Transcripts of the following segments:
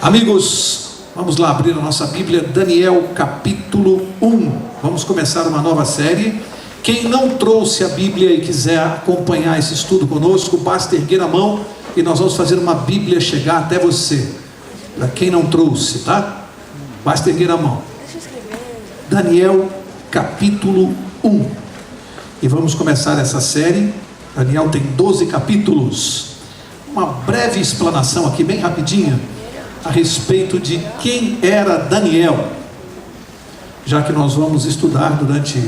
Amigos, vamos lá abrir a nossa Bíblia, Daniel capítulo 1. Vamos começar uma nova série. Quem não trouxe a Bíblia e quiser acompanhar esse estudo conosco, basta erguer a mão e nós vamos fazer uma Bíblia chegar até você. Para quem não trouxe, tá? Basta erguer a mão. Daniel capítulo 1. E vamos começar essa série. Daniel tem 12 capítulos. Uma breve explanação aqui, bem rapidinha, a respeito de quem era Daniel, já que nós vamos estudar durante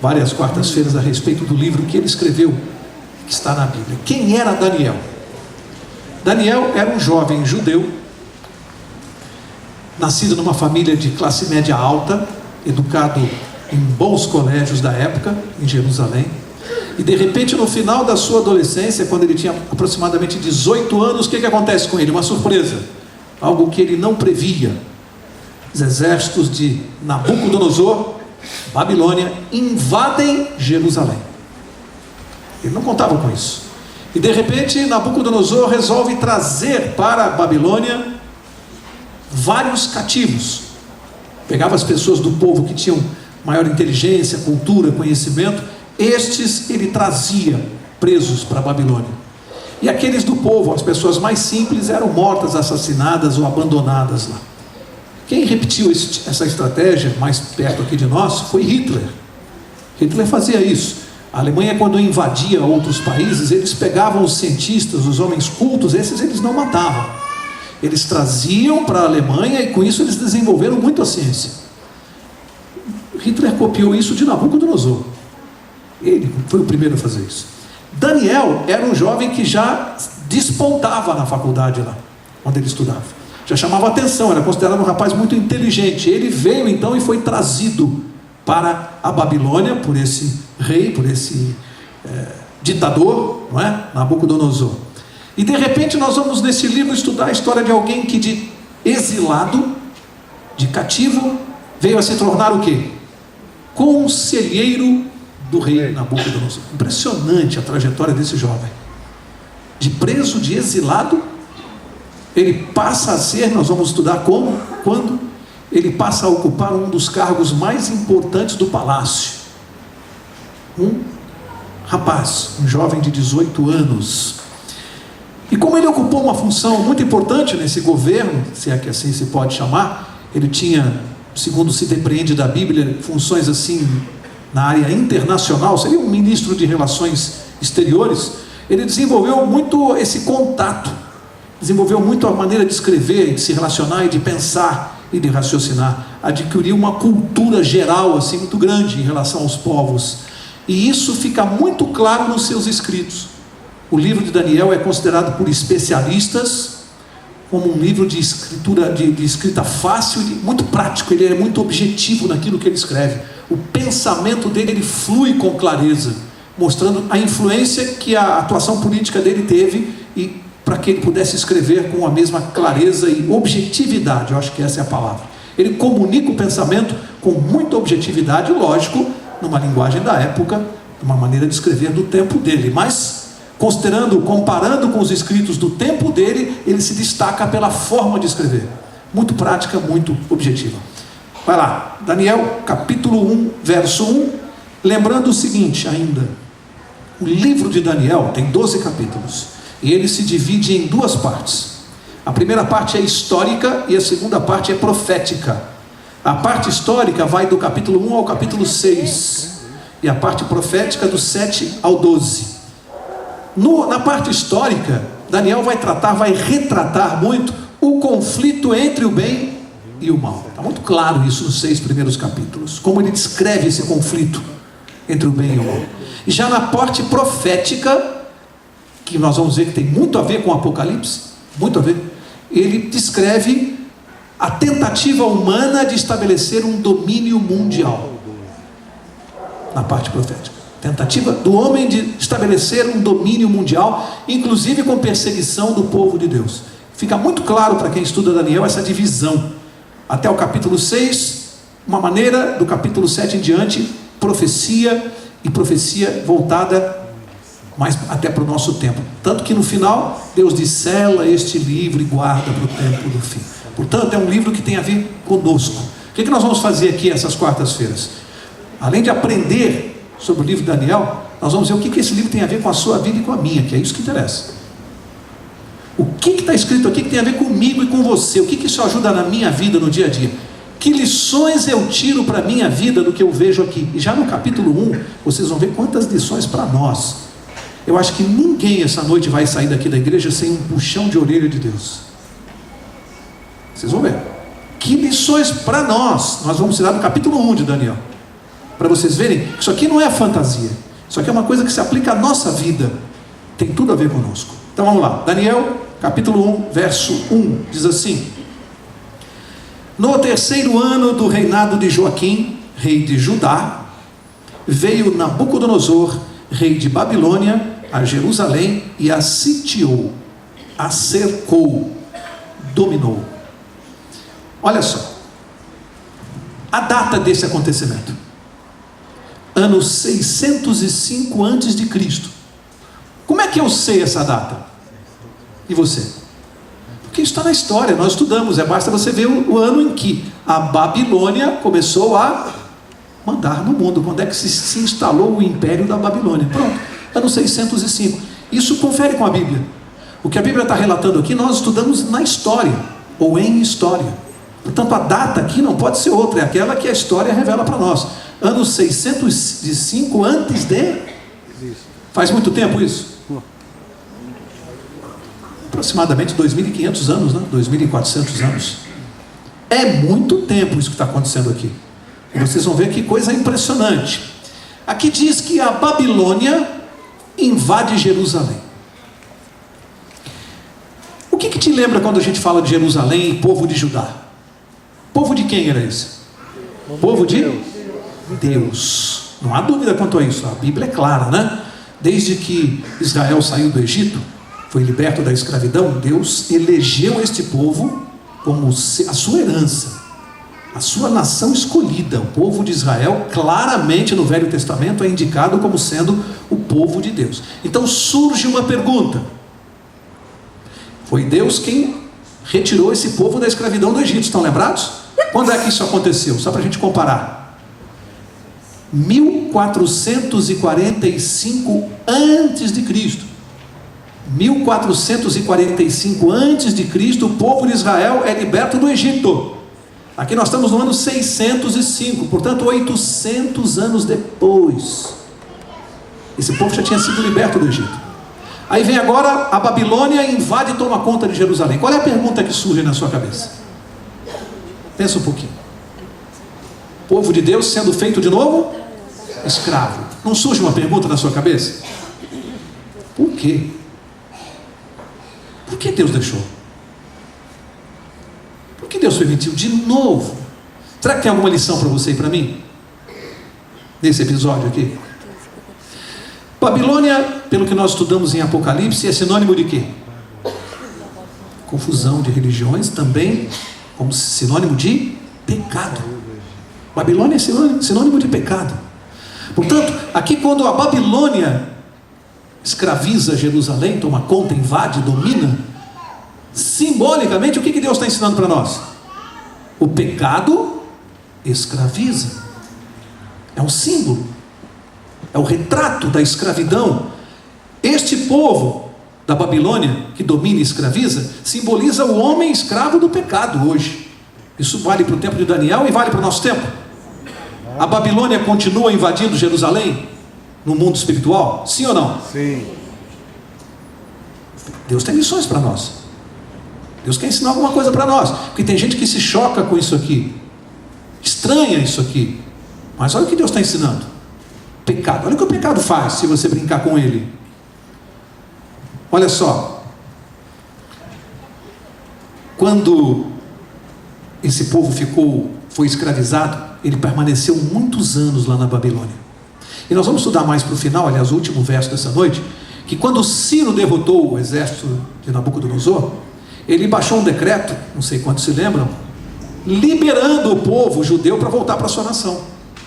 várias quartas-feiras a respeito do livro que ele escreveu, que está na Bíblia. Quem era Daniel? Daniel era um jovem judeu, nascido numa família de classe média alta, educado em bons colégios da época, em Jerusalém, e de repente no final da sua adolescência, quando ele tinha aproximadamente 18 anos, o que acontece com ele? Uma surpresa, algo que ele não previa. Os exércitos de Nabucodonosor, Babilônia, invadem Jerusalém. Ele não contava com isso. E de repente Nabucodonosor resolve trazer para a Babilônia vários cativos. Pegava as pessoas do povo que tinham maior inteligência, cultura, conhecimento. Estes ele trazia presos para a Babilônia. E aqueles do povo, as pessoas mais simples, eram mortas, assassinadas ou abandonadas lá. Quem repetiu essa estratégia mais perto aqui de nós foi Hitler. Hitler fazia isso. A Alemanha, quando invadia outros países, eles pegavam os cientistas, os homens cultos, esses eles não matavam. Eles traziam para a Alemanha e com isso eles desenvolveram muito a ciência. Hitler copiou isso de Nabucodonosor. Ele foi o primeiro a fazer isso. Daniel era um jovem que já despontava na faculdade lá, onde ele estudava. Já chamava atenção, era considerado um rapaz muito inteligente. Ele veio então e foi trazido para a Babilônia por esse rei, por esse ditador, não é? Nabucodonosor. E de repente nós vamos nesse livro estudar a história de alguém que de exilado, de cativo, veio a se tornar o quê? Conselheiro do rei Nabucodonosor. Impressionante a trajetória desse jovem. De preso, de exilado, ele passa a ser, nós vamos estudar como, quando, ele passa a ocupar um dos cargos mais importantes do palácio. Um rapaz, um jovem de 18 anos. E como ele ocupou uma função muito importante nesse governo, se é que assim se pode chamar, ele tinha, segundo se depreende da Bíblia, funções assim na área internacional, seria um ministro de relações exteriores. Ele desenvolveu muito esse contato, desenvolveu muito a maneira de escrever, de se relacionar e de pensar e de raciocinar, adquiriu uma cultura geral assim muito grande em relação aos povos, e isso fica muito claro nos seus escritos. O livro de Daniel é considerado por especialistas como um livro de escritura, de escrita fácil e muito prático. Ele é muito objetivo naquilo que ele escreve. O pensamento dele ele flui com clareza, mostrando a influência que a atuação política dele teve e para que ele pudesse escrever com a mesma clareza e objetividade. Eu acho que essa é a palavra. Ele comunica o pensamento com muita objetividade, lógico, numa linguagem da época, uma maneira de escrever do tempo dele, mas comparando com os escritos do tempo dele, ele se destaca pela forma de escrever, muito prática, muito objetiva. Vai lá, Daniel capítulo 1, verso 1, lembrando o seguinte ainda, o livro de Daniel tem 12 capítulos, e ele se divide em duas partes. A primeira parte é histórica e a segunda parte é profética. A parte histórica vai do capítulo 1 ao capítulo 6, e a parte profética do 7 ao 12. Na parte histórica, Daniel vai retratar muito o conflito entre o bem e o mal. Está muito claro isso nos 6 primeiros capítulos, como ele descreve esse conflito entre o bem e o mal. E já na parte profética, que nós vamos ver que tem muito a ver com o Apocalipse, muito a ver, ele descreve a tentativa humana de estabelecer um domínio mundial. Na parte profética, tentativa do homem de estabelecer um domínio mundial, inclusive com perseguição do povo de Deus. Fica muito claro para quem estuda Daniel essa divisão. Até o capítulo 6, uma maneira, do capítulo 7 em diante, profecia, e profecia voltada mas até para o nosso tempo. Tanto que no final, Deus diz: sela este livro e guarda para o tempo do fim. Portanto, é um livro que tem a ver conosco. O que nós vamos fazer aqui essas quartas-feiras? Além de aprender sobre o livro de Daniel, nós vamos ver o que esse livro tem a ver com a sua vida e com a minha, que é isso que interessa. O que está escrito aqui que tem a ver comigo e com você? O que isso ajuda na minha vida, no dia a dia? Que lições eu tiro para a minha vida do que eu vejo aqui? E já no capítulo 1, vocês vão ver quantas lições para nós. Eu acho que ninguém essa noite vai sair daqui da igreja sem um puxão de orelha de Deus. Vocês vão ver. Que lições para nós. Nós vamos tirar do capítulo 1 de Daniel. Para vocês verem que isso aqui não é fantasia. Isso aqui é uma coisa que se aplica à nossa vida. Tem tudo a ver conosco. Então vamos lá. Daniel, capítulo 1, verso 1. Diz assim: no terceiro ano do reinado de Joaquim, rei de Judá, veio Nabucodonosor, rei de Babilônia, a Jerusalém e a sitiou, a cercou, dominou. Olha só, a data desse acontecimento: ano 605 a.C. Como é que eu sei essa data? E você? Porque isso está na história, nós estudamos. Basta você ver o ano em que a Babilônia começou a mandar no mundo. Quando é que se instalou o império da Babilônia? Pronto, ano 605. Isso confere com a Bíblia. O que a Bíblia está relatando aqui, nós estudamos na história, ou em história. Portanto, a data aqui não pode ser outra, é aquela que a história revela para nós. Ano 605 antes de... Faz muito tempo isso? Aproximadamente 2.500 anos, né? 2.400 anos. É muito tempo isso que está acontecendo aqui. E vocês vão ver que coisa impressionante. Aqui diz que a Babilônia invade Jerusalém. O que te lembra quando a gente fala de Jerusalém e povo de Judá? Povo de quem era esse? Povo de Deus. Não há dúvida quanto a isso. A Bíblia é clara, né? Desde que Israel saiu do Egito, foi liberto da escravidão, Deus elegeu este povo como a sua herança, a sua nação escolhida. O povo de Israel, claramente no Velho Testamento, é indicado como sendo o povo de Deus. Então surge uma pergunta: foi Deus quem retirou esse povo da escravidão do Egito, estão lembrados? Quando é que isso aconteceu? Só para a gente comparar. 1445 a.C. 1445 a.C., o povo de Israel é liberto do Egito. Aqui nós estamos no ano 605, portanto 800 anos depois. Esse povo já tinha sido liberto do Egito. Aí vem agora a Babilônia e invade e toma conta de Jerusalém. Qual é a pergunta que surge na sua cabeça? Pensa um pouquinho. Povo de Deus sendo feito de novo escravo. Não surge uma pergunta na sua cabeça? Por quê? Por que Deus deixou? Por que Deus permitiu de novo? Será que tem alguma lição para você e para mim? Nesse episódio aqui? Babilônia, pelo que nós estudamos em Apocalipse, é sinônimo de quê? Confusão de religiões, também como sinônimo de pecado. Babilônia é sinônimo de pecado. Portanto, aqui quando a Babilônia escraviza Jerusalém, toma conta, invade, domina, simbolicamente o que Deus está ensinando para nós? O pecado escraviza. É um símbolo, é o retrato da escravidão. Este povo da Babilônia, que domina e escraviza, simboliza o homem escravo do pecado hoje. Isso vale para o tempo de Daniel e vale para o nosso tempo. A Babilônia continua invadindo Jerusalém no mundo espiritual? Sim ou não? Sim. Deus tem lições para nós. Deus quer ensinar alguma coisa para nós. Porque tem gente que se choca com isso aqui, estranha isso aqui. Mas olha o que Deus está ensinando. Pecado. Olha o que o pecado faz se você brincar com ele. Olha só. Quando esse povo foi escravizado, ele permaneceu muitos anos lá na Babilônia. E nós vamos estudar mais para o final, aliás, o último verso dessa noite, que quando Ciro derrotou o exército de Nabucodonosor, ele baixou um decreto, não sei quantos se lembram, liberando o povo judeu para voltar para a sua nação.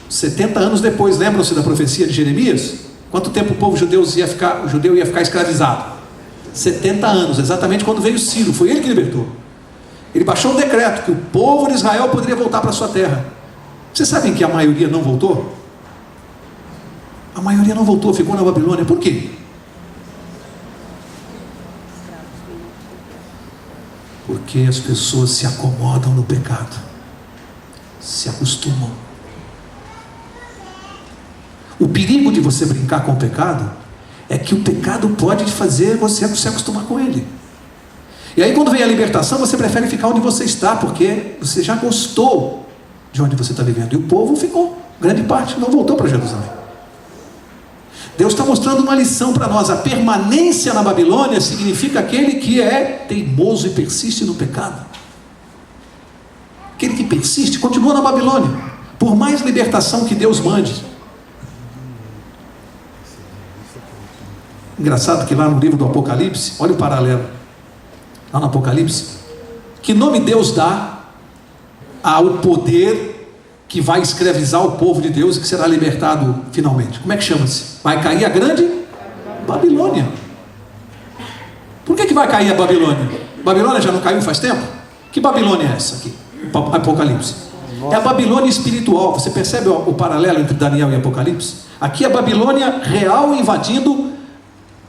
70 anos depois, lembram-se da profecia de Jeremias? Quanto tempo o povo judeu ia ficar escravizado? 70 anos, exatamente quando veio Ciro, foi ele que libertou. Ele baixou um decreto que o povo de Israel poderia voltar para a sua terra. Vocês sabem que a maioria não voltou? A maioria não voltou, ficou na Babilônia. Por quê? Porque as pessoas se acomodam no pecado, se acostumam. O perigo de você brincar com o pecado é que o pecado pode fazer você se acostumar com ele. E aí quando vem a libertação, você prefere ficar onde você está, porque você já gostou de onde você está vivendo. E o povo ficou, grande parte não voltou para Jerusalém. Deus está mostrando uma lição para nós. A permanência na Babilônia significa aquele que é teimoso e persiste no pecado. Aquele que persiste, continua na Babilônia, por mais libertação que Deus mande. Engraçado que lá no livro do Apocalipse, olha o paralelo, lá no Apocalipse, que nome Deus dá ao poder que vai escravizar o povo de Deus e que será libertado finalmente? Como é que chama-se? Vai cair a grande Babilônia. Por que vai cair a Babilônia? Babilônia já não caiu faz tempo? Que Babilônia é essa aqui? Apocalipse. É a Babilônia espiritual. Você percebe o paralelo entre Daniel e Apocalipse? Aqui a Babilônia real invadindo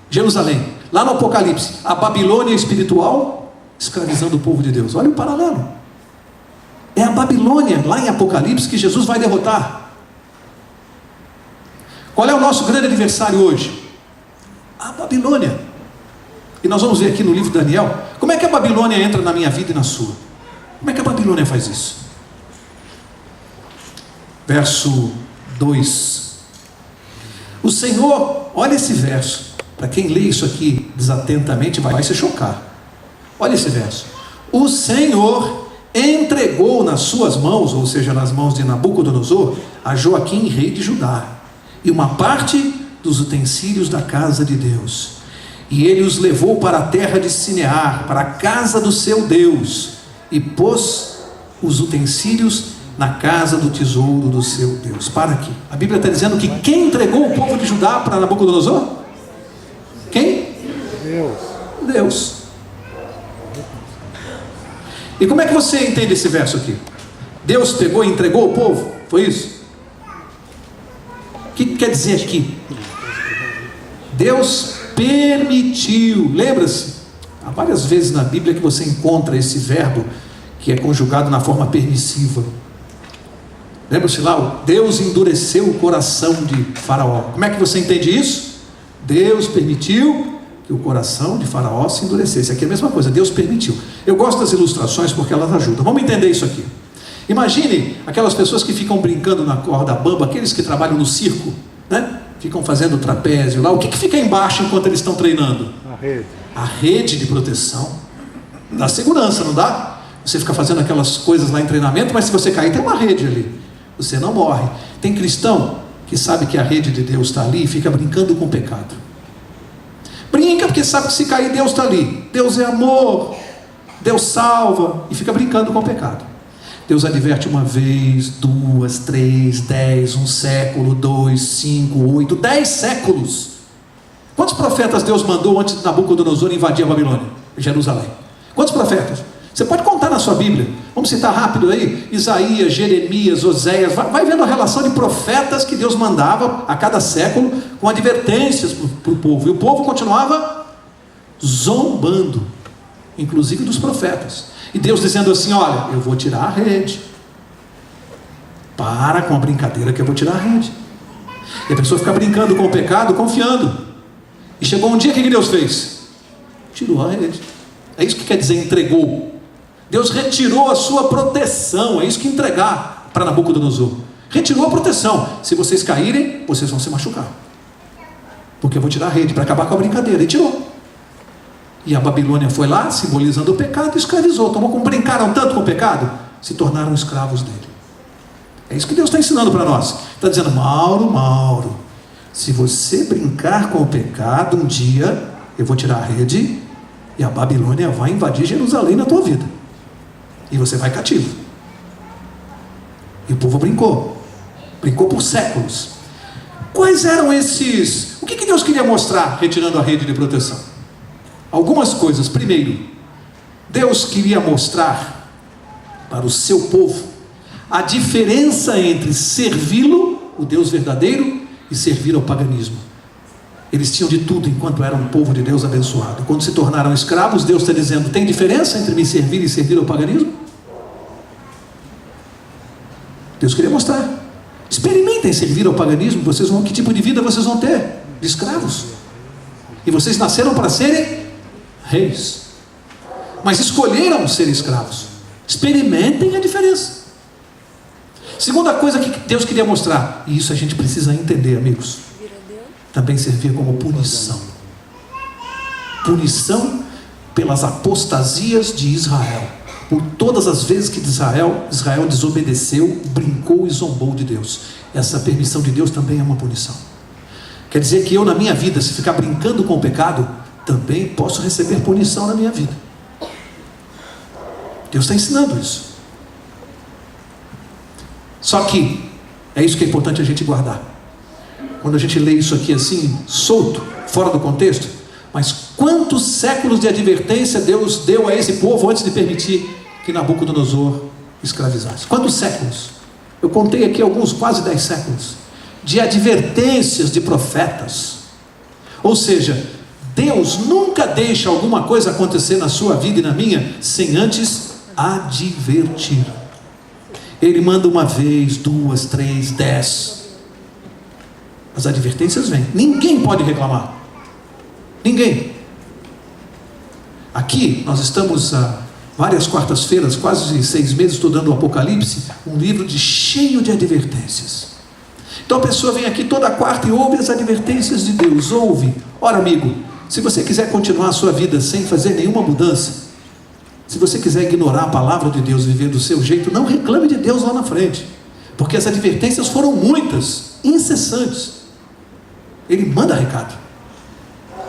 Jerusalém. Lá no Apocalipse, a Babilônia espiritual escravizando o povo de Deus. Olha o paralelo. É a Babilônia, lá em Apocalipse, que Jesus vai derrotar. Qual é o nosso grande adversário hoje? A Babilônia. E nós vamos ver aqui no livro de Daniel, como é que a Babilônia entra na minha vida e na sua. Como é que a Babilônia faz isso? Verso 2. O Senhor, olha esse verso. Para quem lê isso aqui desatentamente, vai se chocar. Olha esse verso. O Senhor entregou nas suas mãos, ou seja, nas mãos de Nabucodonosor, a Joaquim, rei de Judá, e uma parte dos utensílios da casa de Deus. E ele os levou para a terra de Sinear, para a casa do seu Deus, e pôs os utensílios na casa do tesouro do seu Deus. Para aqui. A Bíblia está dizendo que quem entregou o povo de Judá para Nabucodonosor? Quem? Deus. E como é que você entende esse verso aqui? Deus pegou e entregou o povo? Foi isso? O que quer dizer aqui? Deus permitiu. Lembra-se? Há várias vezes na Bíblia que você encontra esse verbo que é conjugado na forma permissiva. Lembra-se lá? Deus endureceu o coração de Faraó. Como é que você entende isso? Deus permitiu que o coração de Faraó se endurecesse. Aqui é a mesma coisa, Deus permitiu. Eu gosto das ilustrações porque elas ajudam. Vamos entender isso aqui. Imagine aquelas pessoas que ficam brincando na corda bamba, aqueles que trabalham no circo, né? Ficam fazendo trapézio lá. O que fica embaixo enquanto eles estão treinando? A rede. A rede de proteção. Dá segurança, não dá? Você fica fazendo aquelas coisas lá em treinamento, mas se você cair, tem uma rede ali. Você não morre. Tem cristão que sabe que a rede de Deus está ali e fica brincando com o pecado. Brinca porque sabe que se cair, Deus está ali. Deus é amor, Deus salva, e fica brincando com o pecado. Deus adverte uma vez, 2, 3, 10, 1 século, 2, 5, 8, 10 séculos. Quantos profetas Deus mandou antes de Nabucodonosor invadir a Babilônia, Jerusalém? Quantos profetas? Você pode contar na sua Bíblia. Vamos citar rápido aí: Isaías, Jeremias, Oséias. Vai vendo a relação de profetas que Deus mandava a cada século, com advertências para o povo. E o povo continuava zombando, inclusive dos profetas. E Deus dizendo assim: olha, eu vou tirar a rede. Para com a brincadeira que eu vou tirar a rede. E a pessoa fica brincando com o pecado, confiando. E chegou um dia, o que Deus fez? Tirou a rede. É isso que quer dizer entregou. Deus retirou a sua proteção. É isso que entregar para Nabucodonosor. Retirou a proteção. Se vocês caírem, vocês vão se machucar, porque eu vou tirar a rede para acabar com a brincadeira. E tirou. E a Babilônia foi lá, simbolizando o pecado, e escravizou. Tomou como brincaram tanto com o pecado, se tornaram escravos dele. É isso que Deus está ensinando para nós. Está dizendo: Mauro, se você brincar com o pecado, um dia eu vou tirar a rede e a Babilônia vai invadir Jerusalém na tua vida. E você vai cativo. E o povo brincou por séculos. Quais eram esses? O que Deus queria mostrar retirando a rede de proteção? Algumas coisas. Primeiro, Deus queria mostrar para o seu povo a diferença entre servi-lo, o Deus verdadeiro, e servir ao paganismo. Eles tinham de tudo enquanto eram um povo de Deus abençoado. Quando se tornaram escravos, Deus está dizendo: tem diferença entre me servir e servir ao paganismo? Deus queria mostrar. Experimentem servir ao paganismo, vocês vão, que tipo de vida vocês vão ter? De escravos. E vocês nasceram para serem reis, mas escolheram ser escravos. Experimentem a diferença. Segunda coisa que Deus queria mostrar, e isso a gente precisa entender, amigos, também servia como punição. Punição pelas apostasias de Israel. Por todas as vezes que Israel desobedeceu, brincou e zombou de Deus. Essa permissão de Deus também é uma punição. Quer dizer que eu, na minha vida, se ficar brincando com o pecado, também posso receber punição na minha vida. Deus está ensinando isso. Só que é isso que é importante a gente guardar. Quando a gente lê isso aqui assim, solto, fora do contexto, mas quantos séculos de advertência Deus deu a esse povo antes de permitir que Nabucodonosor escravizasse? Quantos séculos? Eu contei aqui alguns, quase 10 séculos, de advertências de profetas. Ou seja, Deus nunca deixa alguma coisa acontecer na sua vida e na minha, sem antes advertir. Ele manda uma vez, 2, 3, 10. As advertências vêm. Ninguém pode reclamar. Ninguém. Aqui nós estamos há várias quartas-feiras, quase 6 meses, estudando o Apocalipse, um livro cheio de advertências. Então a pessoa vem aqui toda quarta e ouve as advertências de Deus. Ouve. Ora, amigo, se você quiser continuar a sua vida sem fazer nenhuma mudança, se você quiser ignorar a palavra de Deus, viver do seu jeito, não reclame de Deus lá na frente, porque as advertências foram muitas, incessantes. Ele manda recado,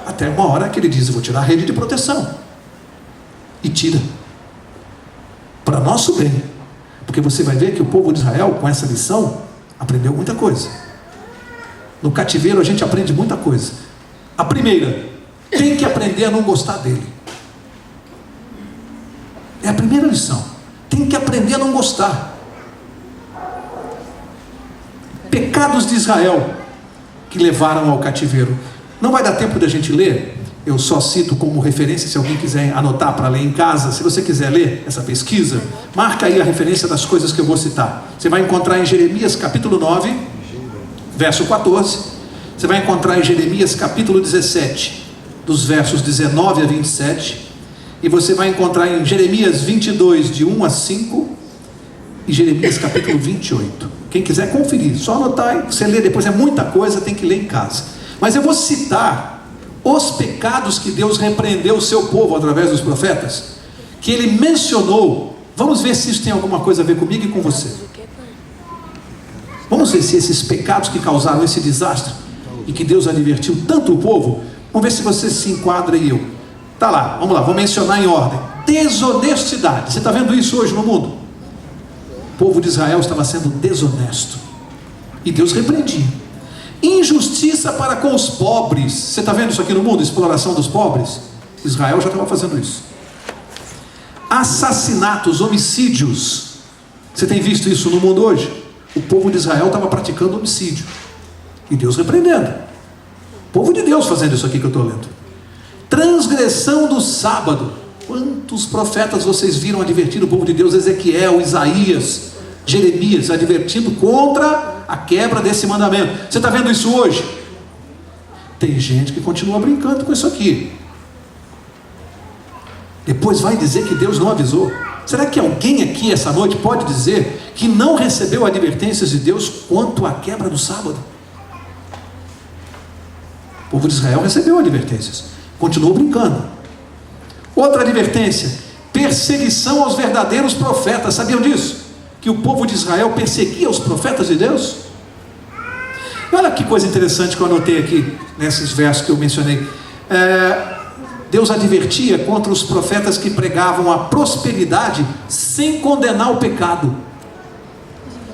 até uma hora que ele diz: eu vou tirar a rede de proteção, e tira, para nosso bem, porque você vai ver que o povo de Israel, com essa lição, aprendeu muita coisa. No cativeiro a gente aprende muita coisa. A primeira, tem que aprender a não gostar dele. É a primeira lição. Tem que aprender a não gostar. Pecados de Israel que levaram ao cativeiro. Não vai dar tempo de a gente ler. Eu só cito como referência, se alguém quiser anotar para ler em casa. Se você quiser ler essa pesquisa, marca aí a referência das coisas que eu vou citar. Você vai encontrar em Jeremias capítulo 9, verso 14. Você vai encontrar em Jeremias capítulo 17, dos versos 19 a 27. E você vai encontrar em Jeremias 22, de 1 a 5, e Jeremias capítulo 28. Quem quiser conferir, só anotar e você lê depois. É muita coisa, tem que ler em casa. Mas eu vou citar os pecados que Deus repreendeu o seu povo através dos profetas, que ele mencionou. Vamos ver se isso tem alguma coisa a ver comigo e com você. Vamos ver se esses pecados que causaram esse desastre, e que Deus advertiu tanto o povo, vamos ver se você se enquadra e eu. Tá lá, vamos lá, vou mencionar em ordem. Desonestidade. Você está vendo isso hoje no mundo? O povo de Israel estava sendo desonesto, e Deus repreendia. Injustiça para com os pobres. Você está vendo isso aqui no mundo? Exploração dos pobres. Israel já estava fazendo isso. Assassinatos, homicídios. Você tem visto isso no mundo hoje? O povo de Israel estava praticando homicídio, e Deus repreendendo. O povo de Deus fazendo isso aqui que eu estou lendo. Transgressão do sábado. Quantos profetas vocês viram advertindo o povo de Deus? Ezequiel, Isaías, Jeremias, advertindo contra a quebra desse mandamento. Você está vendo isso hoje? Tem gente que continua brincando com isso aqui. Depois vai dizer que Deus não avisou. Será que alguém aqui essa noite pode dizer que não recebeu advertências de Deus quanto à quebra do sábado? O povo de Israel recebeu advertências, continuou brincando. Outra advertência: perseguição aos verdadeiros profetas. Sabiam disso? Que o povo de Israel perseguia os profetas de Deus? E olha que coisa interessante que eu anotei aqui nesses versos que eu mencionei. Deus advertia contra os profetas que pregavam a prosperidade sem condenar o pecado.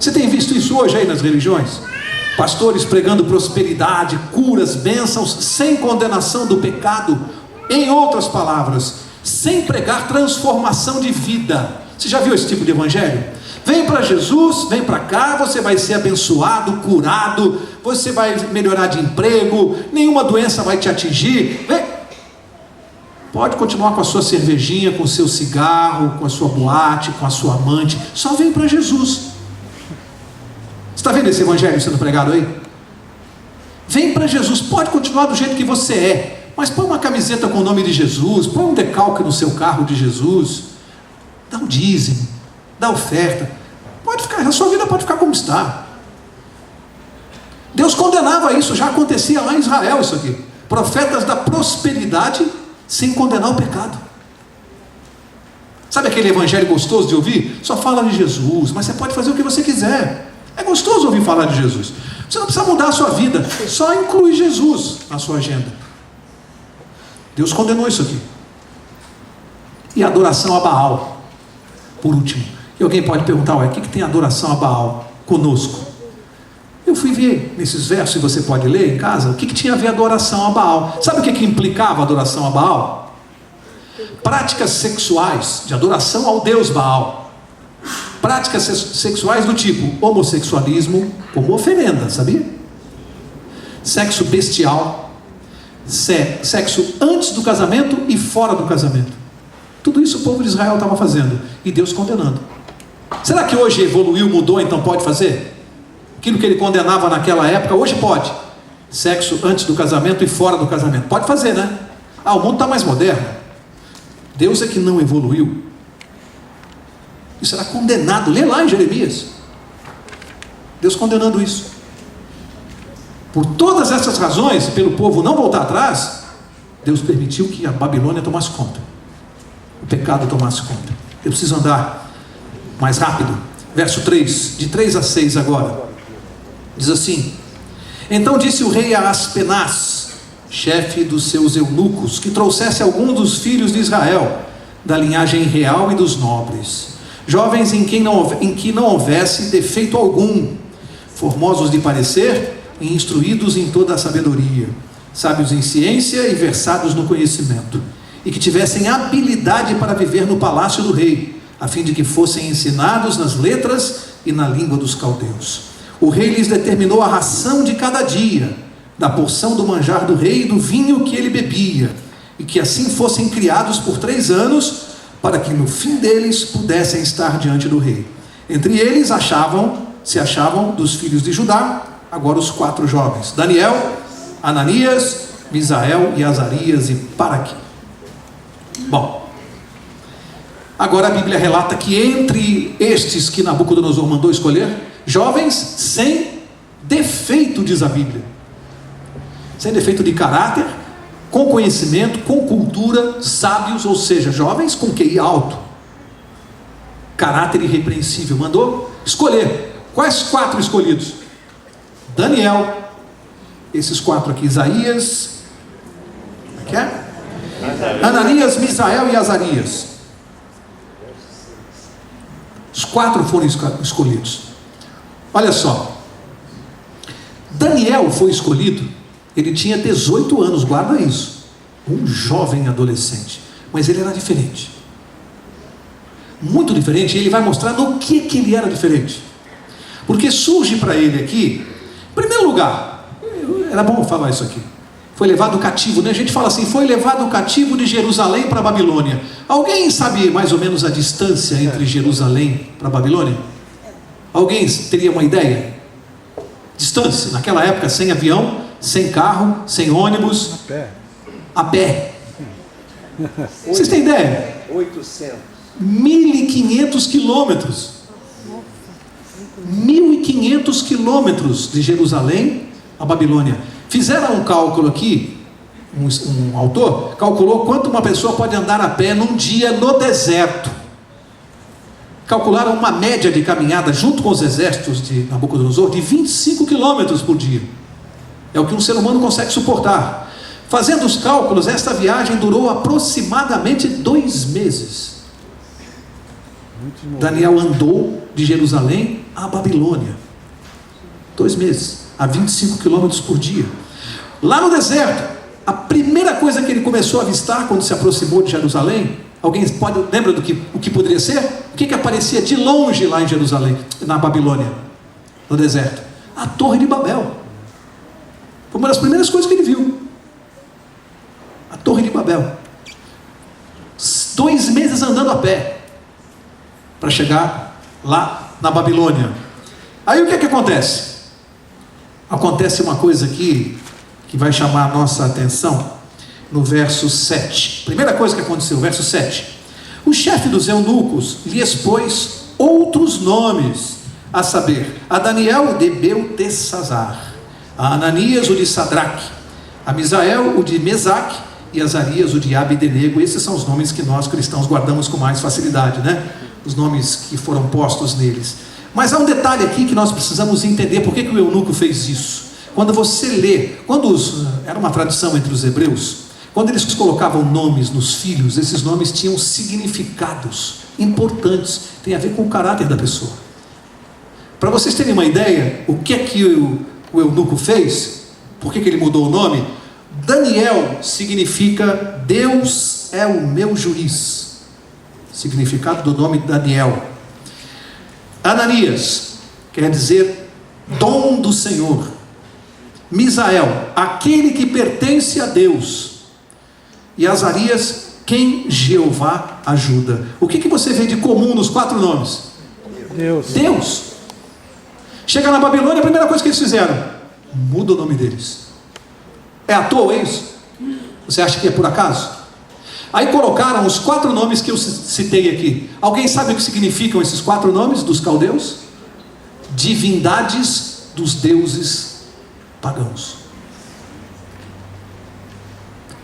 Você tem visto isso hoje aí nas religiões? Pastores pregando prosperidade, curas, bênçãos, sem condenação do pecado. Em outras palavras, sem pregar transformação de vida. Você já viu esse tipo de evangelho? Vem para Jesus, vem para cá, você vai ser abençoado, curado, você vai melhorar de emprego, nenhuma doença vai te atingir. Vem. Pode continuar com a sua cervejinha, com o seu cigarro, com a sua boate, com a sua amante, só vem para Jesus. Você está vendo esse evangelho sendo pregado aí? Vem para Jesus, pode continuar do jeito que você é, mas põe uma camiseta com o nome de Jesus, põe um decalque no seu carro de Jesus, dá um dízimo, dá oferta, pode ficar, a sua vida pode ficar como está. Deus condenava isso, já acontecia lá em Israel isso aqui, profetas da prosperidade sem condenar o pecado. Sabe aquele evangelho gostoso de ouvir? Só fala de Jesus, mas você pode fazer o que você quiser. É gostoso ouvir falar de Jesus. Você não precisa mudar a sua vida, só inclui Jesus na sua agenda. Deus condenou isso aqui. E a adoração a Baal, por último. E alguém pode perguntar, o que tem adoração a Baal conosco? Eu fui ver nesses versos, e você pode ler em casa, o que tinha a ver adoração a Baal. Sabe o que implicava a adoração a Baal? Práticas sexuais de adoração ao Deus Baal. Práticas sexuais do tipo homossexualismo como oferenda, sabia? Sexo bestial, sexo antes do casamento e fora do casamento. Tudo isso o povo de Israel estava fazendo e Deus condenando. Será que hoje evoluiu, mudou, então pode fazer? Aquilo que ele condenava naquela época, hoje pode. Sexo antes do casamento e fora do casamento. Pode fazer, né? O mundo está mais moderno. Deus é que não evoluiu. Isso era condenado. Lê lá em Jeremias. Deus condenando isso. Por todas essas razões, pelo povo não voltar atrás, Deus permitiu que a Babilônia tomasse conta. O pecado tomasse conta. Eu preciso andar mais rápido. Verso 3, de 3 a 6 agora. Diz assim: Então disse o rei a Aspenaz, chefe dos seus eunucos, que trouxesse algum dos filhos de Israel, da linhagem real e dos nobres, jovens em que não houvesse defeito algum, formosos de parecer e instruídos em toda a sabedoria, sábios em ciência e versados no conhecimento, e que tivessem habilidade para viver no palácio do rei, a fim de que fossem ensinados nas letras e na língua dos caldeus. O rei lhes determinou a ração de cada dia, da porção do manjar do rei e do vinho que ele bebia, e que assim fossem criados por 3 anos, para que no fim deles pudessem estar diante do rei. Entre eles se achavam dos filhos de Judá, agora os 4 jovens: Daniel, Ananias, Misael e Azarias e Paraque. Bom, agora a Bíblia relata que entre estes que Nabucodonosor mandou escolher, jovens sem defeito, diz a Bíblia, sem defeito de caráter, com conhecimento, com cultura, sábios, ou seja, jovens com QI alto, caráter irrepreensível. Mandou escolher. Quais 4 escolhidos? Daniel, esses 4 aqui: Isaías, Ananias, Misael e Azarias. Os 4 foram escolhidos. Olha só, Daniel foi escolhido, ele tinha 18 anos, guarda isso, um jovem adolescente, mas ele era diferente, muito diferente. E ele vai mostrar no que ele era diferente, porque surge para ele aqui, em primeiro lugar, era bom falar isso aqui, foi levado cativo, né? A gente fala assim, foi levado cativo de Jerusalém para a Babilônia. Alguém sabe mais ou menos a distância entre Jerusalém para a Babilônia? Alguém teria uma ideia? Distância, naquela época, sem avião, sem carro, sem ônibus, a pé. Vocês têm ideia? 1.500 quilômetros. 1.500 quilômetros de Jerusalém a Babilônia. Fizeram um cálculo aqui, um autor calculou quanto uma pessoa pode andar a pé num dia no deserto. Calcularam uma média de caminhada junto com os exércitos de Nabucodonosor de 25 quilômetros por dia. É o que um ser humano consegue suportar. Fazendo os cálculos, esta viagem durou aproximadamente 2 meses. Daniel andou de Jerusalém à Babilônia. 2 meses. a 25 quilômetros por dia. Lá no deserto, a primeira coisa que ele começou a avistar quando se aproximou de Jerusalém, lembra o que poderia ser? O que aparecia de longe lá em Jerusalém, na Babilônia, no deserto? A Torre de Babel. Foi uma das primeiras coisas que ele viu. A Torre de Babel. 2 meses andando a pé para chegar lá na Babilônia. Aí o que acontece? Acontece uma coisa aqui que vai chamar a nossa atenção no verso 7. Primeira coisa que aconteceu, verso 7. O chefe dos eunucos lhe expôs outros nomes, a saber, a Daniel o de Beltesazar, a Ananias o de Sadraque, a Misael o de Mesaque e Azarias o de Abdenego. Esses são os nomes que nós cristãos guardamos com mais facilidade, né? Os nomes que foram postos neles. Mas há um detalhe aqui que nós precisamos entender. Por que o eunuco fez isso? Quando você lê, era uma tradição entre os hebreus, quando eles colocavam nomes nos filhos, esses nomes tinham significados importantes, tem a ver com o caráter da pessoa. Para vocês terem uma ideia, o que é que o eunuco fez? Por que ele mudou o nome? Daniel significa Deus é o meu juiz. Significado do nome Daniel. Ananias quer dizer dom do Senhor. Misael, aquele que pertence a Deus. E Azarias, quem Jeová ajuda. O que você vê de comum nos 4 nomes? Deus. Chega na Babilônia, a primeira coisa que eles fizeram, muda o nome deles. É à toa isso? Você acha que é por acaso? Aí colocaram os 4 nomes que eu citei aqui. Alguém sabe o que significam esses 4 nomes dos caldeus? Divindades dos deuses pagãos.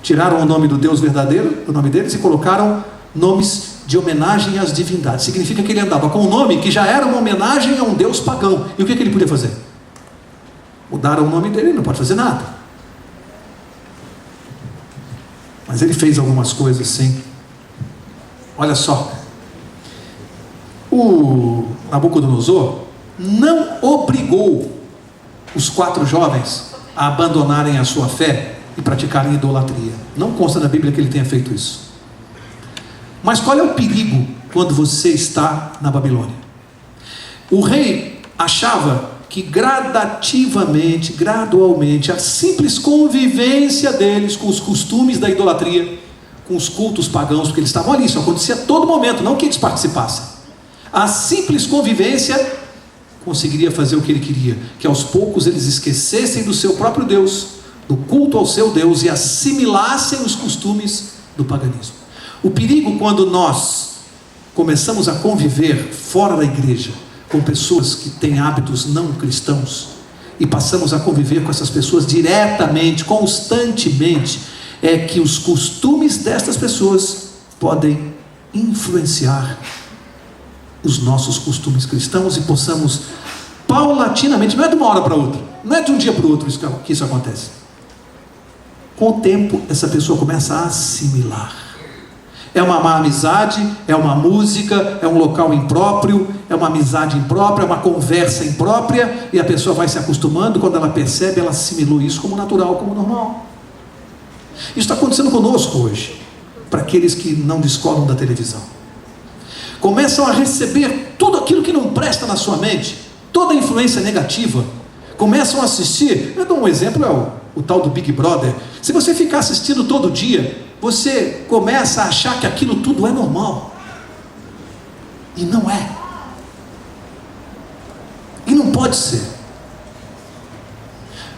Tiraram o nome do Deus verdadeiro, o nome deles, e colocaram nomes de homenagem às divindades. Significa que ele andava com um nome que já era uma homenagem a um Deus pagão. E o que ele podia fazer? Mudaram o nome dele, ele não pode fazer nada. Mas ele fez algumas coisas sim. Olha só. O Nabucodonosor não obrigou os 4 jovens a abandonarem a sua fé e praticarem idolatria. Não consta na Bíblia que ele tenha feito isso. Mas qual é o perigo quando você está na Babilônia? O rei achava que gradativamente, gradualmente, a simples convivência deles com os costumes da idolatria, com os cultos pagãos, porque eles estavam ali, isso acontecia a todo momento, não que eles participassem. A simples convivência conseguiria fazer o que ele queria, que aos poucos eles esquecessem do seu próprio Deus, do culto ao seu Deus, e assimilassem os costumes do paganismo. O perigo quando nós começamos a conviver fora da igreja, com pessoas que têm hábitos não cristãos, e passamos a conviver com essas pessoas diretamente, constantemente, é que os costumes destas pessoas podem influenciar os nossos costumes cristãos, e possamos paulatinamente, não é de uma hora para outra, não é de um dia para o outro que isso acontece. Com o tempo, essa pessoa começa a assimilar. É uma má amizade, é uma música, é um local impróprio, é uma amizade imprópria, é uma conversa imprópria, e a pessoa vai se acostumando. Quando ela percebe, ela assimilou isso como natural, como normal. Isso está acontecendo conosco hoje, para aqueles que não descolam da televisão. Começam a receber tudo aquilo que não presta na sua mente, toda a influência negativa. Começam a assistir, eu dou um exemplo, é o tal do Big Brother. Se você ficar assistindo todo dia, você começa a achar que aquilo tudo é normal. E não é. E não pode ser.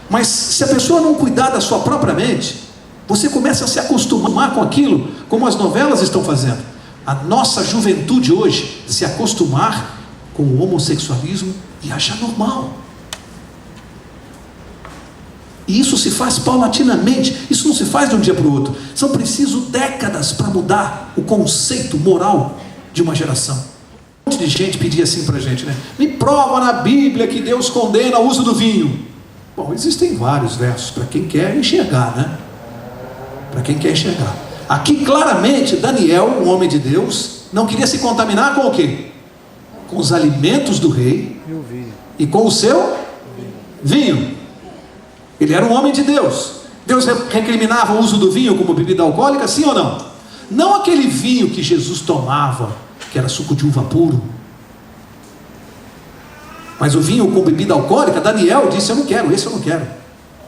Mas se a pessoa não cuidar da sua própria mente, você começa a se acostumar com aquilo, como as novelas estão fazendo. A nossa juventude hoje se acostumar com o homossexualismo e achar normal. E isso se faz paulatinamente, isso não se faz de um dia para o outro. São preciso décadas para mudar o conceito moral de uma geração. Um monte de gente pedia assim para a gente, né? Me prova na Bíblia que Deus condena o uso do vinho. Bom, existem vários versos para quem quer enxergar, né? Para quem quer enxergar. Aqui claramente Daniel, um homem de Deus, não queria se contaminar com o quê? Com os alimentos do rei e com o seu vinho. Ele era um homem de Deus. Deus recriminava o uso do vinho como bebida alcoólica, sim ou não? Não aquele vinho que Jesus tomava, que era suco de uva puro. Mas o vinho com bebida alcoólica, Daniel disse: eu não quero, esse eu não quero.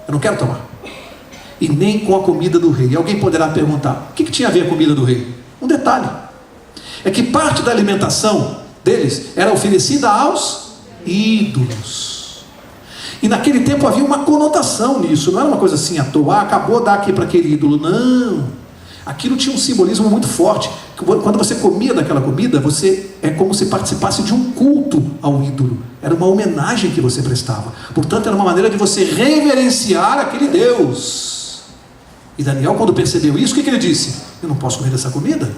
Eu não quero tomar. E nem com a comida do rei. E alguém poderá perguntar: o que tinha a ver a comida do rei? Um detalhe: é que parte da alimentação deles era oferecida aos ídolos. E naquele tempo havia uma conotação nisso. Não era uma coisa assim à toa: acabou, dá aqui para aquele ídolo. Não. Aquilo tinha um simbolismo muito forte. Quando você comia daquela comida, é como se participasse de um culto ao ídolo. Era uma homenagem que você prestava. Portanto, era uma maneira de você reverenciar aquele Deus. E Daniel, quando percebeu isso, o que ele disse? Eu não posso comer dessa comida.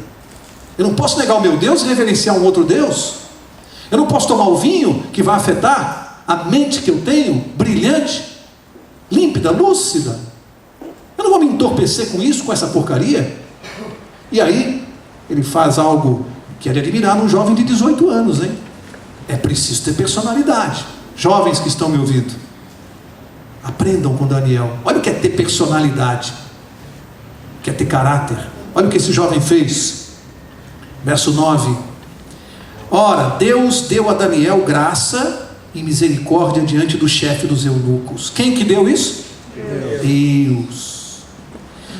Eu não posso negar o meu Deus e reverenciar um outro Deus. Eu não posso tomar o vinho que vai afetar a mente que eu tenho, brilhante, límpida, lúcida. Eu não vou me entorpecer com isso, com essa porcaria. E aí, ele faz algo que é de admirar num jovem de 18 anos, hein? É preciso ter personalidade. Jovens que estão me ouvindo, aprendam com Daniel. Olha o que é ter personalidade, o que é ter caráter. Olha o que esse jovem fez. Verso 9: ora, Deus deu a Daniel graça e misericórdia diante do chefe dos eunucos. Quem que deu isso? Deus.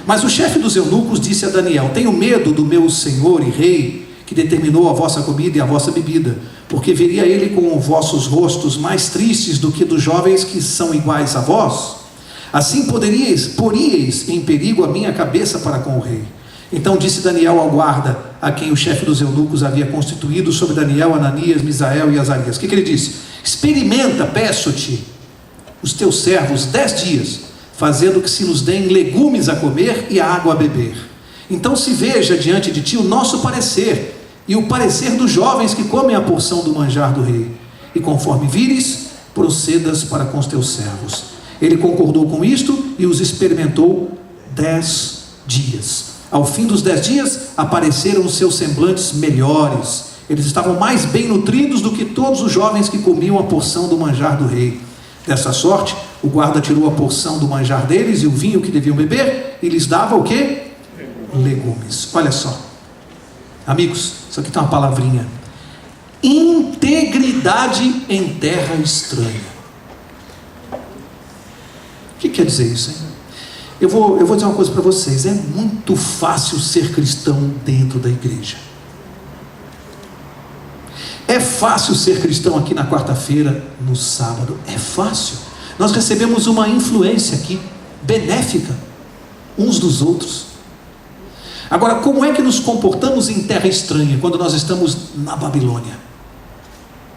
Mas o chefe dos eunucos disse a Daniel: tenho medo do meu senhor e rei, que determinou a vossa comida e a vossa bebida, porque veria ele com vossos rostos mais tristes do que dos jovens que são iguais a vós. Assim poríeis em perigo a minha cabeça para com o rei. Então disse Daniel ao guarda, a quem o chefe dos eunucos havia constituído sobre Daniel, Ananias, Misael e Azarias. O que ele disse? Experimenta, peço-te, os teus servos 10 dias, fazendo que se nos deem legumes a comer e água a beber. Então se veja diante de ti o nosso parecer, e o parecer dos jovens que comem a porção do manjar do rei. E conforme vires, procedas para com os teus servos. Ele concordou com isto e os experimentou 10 dias. Ao fim dos 10 dias, apareceram os seus semblantes melhores. Eles estavam mais bem nutridos do que todos os jovens que comiam a porção do manjar do rei. Dessa sorte, o guarda tirou a porção do manjar deles e o vinho que deviam beber, e lhes dava o quê? Legumes. Olha só, amigos, isso aqui tem uma palavrinha: integridade em terra estranha. O que quer dizer isso, hein? Eu vou dizer uma coisa para vocês: é muito fácil ser cristão dentro da igreja. É fácil ser cristão aqui na quarta-feira, no sábado. É fácil. Nós recebemos uma influência aqui, benéfica, uns dos outros. Agora, como é que nos comportamos em terra estranha, quando nós estamos na Babilônia?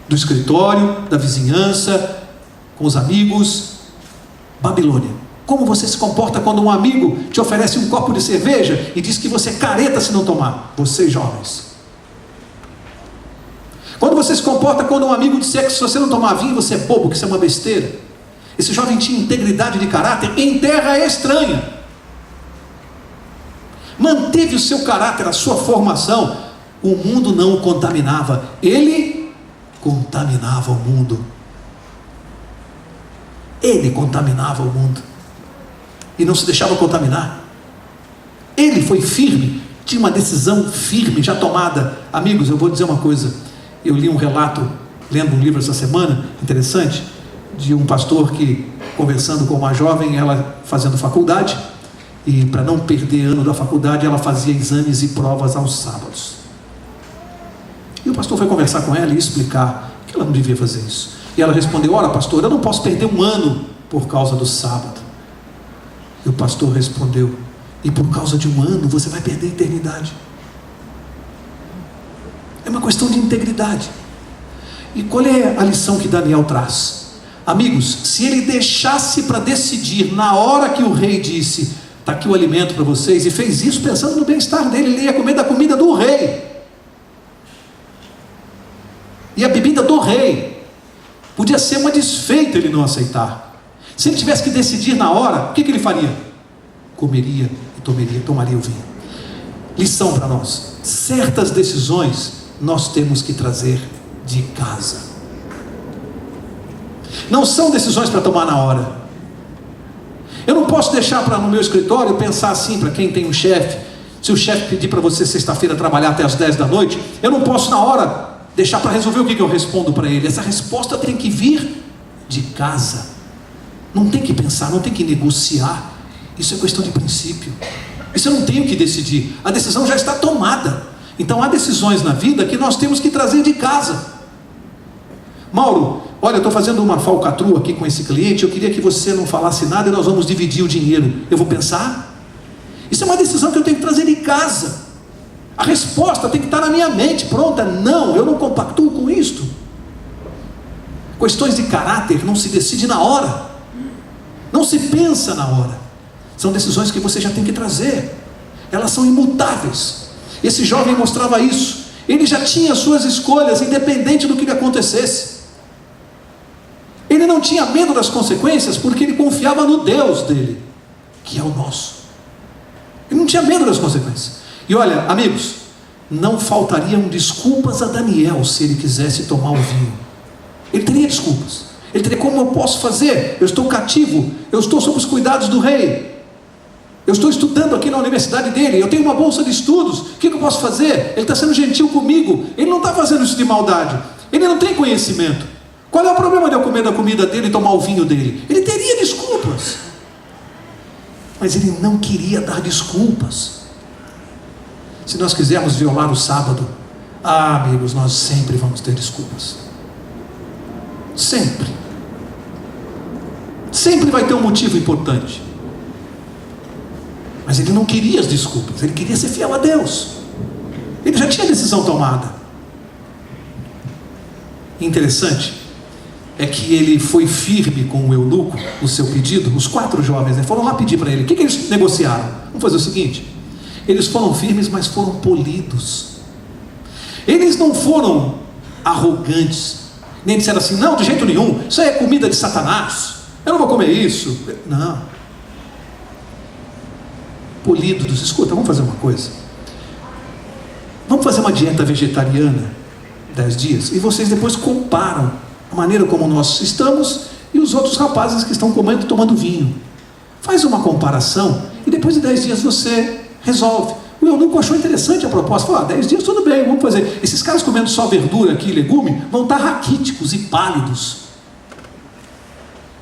Do escritório, da vizinhança, com os amigos. Babilônia. Como você se comporta quando um amigo te oferece um copo de cerveja e diz que você é careta se não tomar? Vocês jovens. Quando você se comporta quando um amigo disser que se você não tomar vinho, você é bobo, que isso é uma besteira. Esse jovem tinha integridade de caráter em terra estranha. Manteve o seu caráter, a sua formação. O mundo não o contaminava. Ele contaminava o mundo. Ele contaminava o mundo. E não se deixava contaminar. Ele foi firme. Tinha uma decisão firme, já tomada. Amigos, eu vou dizer uma coisa. Eu li um relato, lendo um livro essa semana, interessante, de um pastor que, conversando com uma jovem, ela fazendo faculdade, e para não perder ano da faculdade, ela fazia exames e provas aos sábados. E o pastor foi conversar com ela e explicar que ela não devia fazer isso. E ela respondeu: ora, pastor, eu não posso perder um ano por causa do sábado. E o pastor respondeu: e por causa de um ano você vai perder a eternidade. É uma questão de integridade. E qual é a lição que Daniel traz? Amigos, se ele deixasse para decidir na hora que o rei disse: está aqui o alimento para vocês, e fez isso pensando no bem-estar dele, ele ia comer da comida do rei, e a bebida do rei. Podia ser uma desfeita ele não aceitar. Se ele tivesse que decidir na hora, o que ele faria? Comeria e tomaria o vinho. Lição para nós: certas decisões nós temos que trazer de casa. Não são decisões para tomar na hora. Eu não posso deixar para no meu escritório pensar assim, para quem tem um chefe. Se o chefe pedir para você sexta-feira trabalhar até as 10 da noite, eu não posso na hora deixar para resolver o que eu respondo para ele. Essa resposta tem que vir de casa. Não tem que pensar, não tem que negociar. Isso é questão de princípio. Isso eu não tenho que decidir. A decisão já está tomada. Então há decisões na vida que nós temos que trazer de casa. Mauro, olha, eu estou fazendo uma falcatrua aqui com esse cliente, eu queria que você não falasse nada e nós vamos dividir o dinheiro. Eu vou pensar? Isso é uma decisão que eu tenho que trazer de casa. A resposta tem que estar na minha mente, pronta. Não, eu não compactuo com isto. Questões de caráter não se decide na hora. Não se pensa na hora. São decisões que você já tem que trazer. Elas são imutáveis. Esse jovem mostrava isso. Ele já tinha suas escolhas, independente do que lhe acontecesse. Ele não tinha medo das consequências, porque ele confiava no Deus dele, que é o nosso. Ele não tinha medo das consequências. E olha, amigos, não faltariam desculpas a Daniel se ele quisesse tomar o vinho. Ele teria desculpas. Ele teria: como eu posso fazer? Eu estou cativo, eu estou sob os cuidados do rei, eu estou estudando aqui na universidade dele, eu tenho uma bolsa de estudos, o que eu posso fazer? Ele está sendo gentil comigo, ele não está fazendo isso de maldade, ele não tem conhecimento. Qual é o problema de eu comer da comida dele e tomar o vinho dele? Ele teria desculpas, mas ele não queria dar desculpas. Se nós quisermos violar o sábado, amigos, nós sempre vamos ter desculpas. Sempre. Sempre vai ter um motivo importante. Mas ele não queria as desculpas, ele queria ser fiel a Deus. Ele já tinha a decisão tomada. Interessante é que ele foi firme com o eunuco, o seu pedido. Os 4 jovens foram lá pedir para ele. O que eles negociaram? Vamos fazer o seguinte: eles foram firmes, mas foram polidos. Eles não foram arrogantes, nem disseram assim: não, de jeito nenhum, isso aí é comida de Satanás, eu não vou comer isso. Não. Polidos. Escuta, vamos fazer uma coisa. Vamos fazer uma dieta vegetariana 10 dias, e vocês depois comparam a maneira como nós estamos e os outros rapazes que estão comendo e tomando vinho. Faz uma comparação e depois de 10 dias você resolve. O eunuco achou interessante a proposta. Falou: 10 dias tudo bem, vamos fazer. Esses caras comendo só verdura aqui e legume vão estar raquíticos e pálidos.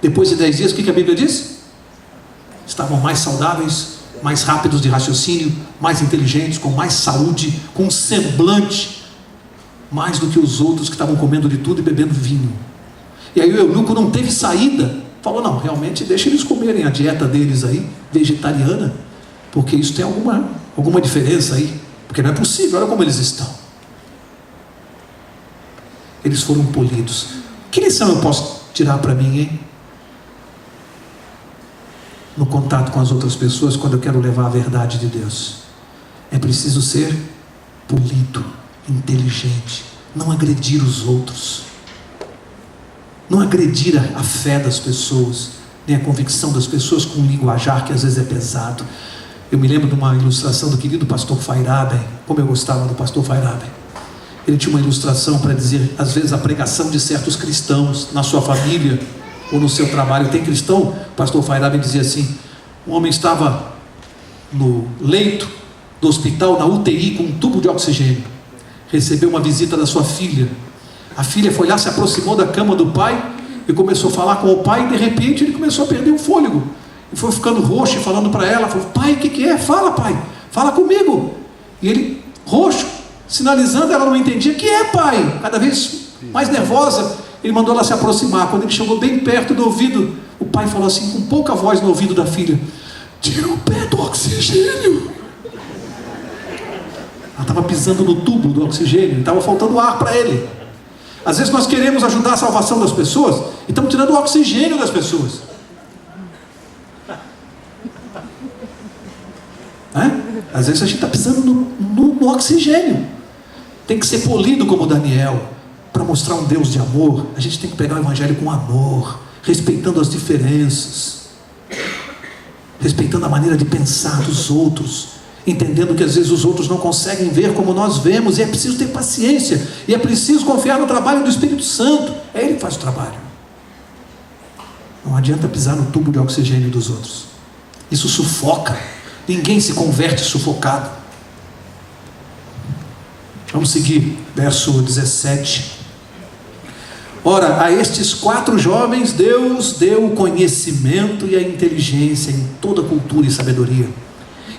Depois de 10 dias, o que a Bíblia diz? Estavam mais saudáveis, mais rápidos de raciocínio, mais inteligentes, com mais saúde, com um semblante, mais do que os outros que estavam comendo de tudo e bebendo vinho. E aí o eunuco não teve saída. Falou: não, realmente deixa eles comerem a dieta deles aí, vegetariana, porque isso tem alguma diferença aí, porque não é possível, olha como eles estão. Eles foram polidos. Que lição eu posso tirar para mim, hein? No contato com as outras pessoas, quando eu quero levar a verdade de Deus, é preciso ser polido, inteligente, não agredir os outros, não agredir a fé das pessoas, nem a convicção das pessoas com um linguajar que às vezes é pesado. Eu me lembro de uma ilustração do querido pastor Feiraben. Como eu gostava do pastor Feiraben. Ele tinha uma ilustração para dizer, às vezes, a pregação de certos cristãos na sua família ou no seu trabalho. Tem cristão, o pastor Feiraben dizia assim: um homem estava no leito do hospital, na UTI, com um tubo de oxigênio. Recebeu uma visita da sua filha. A filha foi lá, se aproximou da cama do pai e começou a falar com o pai, e de repente ele começou a perder o fôlego. E foi ficando roxo e falando para ela, falou: pai, o que é? Fala, pai, fala comigo. E ele, roxo, sinalizando, ela não entendia. Que é, pai? Cada vez mais nervosa, ele mandou ela se aproximar. Quando ele chegou bem perto do ouvido, o pai falou assim, com pouca voz no ouvido da filha: tira o pé do oxigênio. Ela estava pisando no tubo do oxigênio, estava faltando ar para ele. Às vezes nós queremos ajudar a salvação das pessoas e estamos tirando o oxigênio das pessoas. Às vezes a gente está pisando no oxigênio. Tem que ser polido como Daniel, para mostrar um Deus de amor. A gente tem que pegar o evangelho com amor, respeitando as diferenças, respeitando a maneira de pensar dos outros, entendendo que às vezes os outros não conseguem ver como nós vemos, e é preciso ter paciência, e é preciso confiar no trabalho do Espírito Santo. É Ele que faz o trabalho. Não adianta pisar no tubo de oxigênio dos outros. Isso sufoca. Ninguém se converte sufocado. Vamos seguir, verso 17. Ora, a estes 4 jovens Deus deu o conhecimento e a inteligência em toda cultura e sabedoria.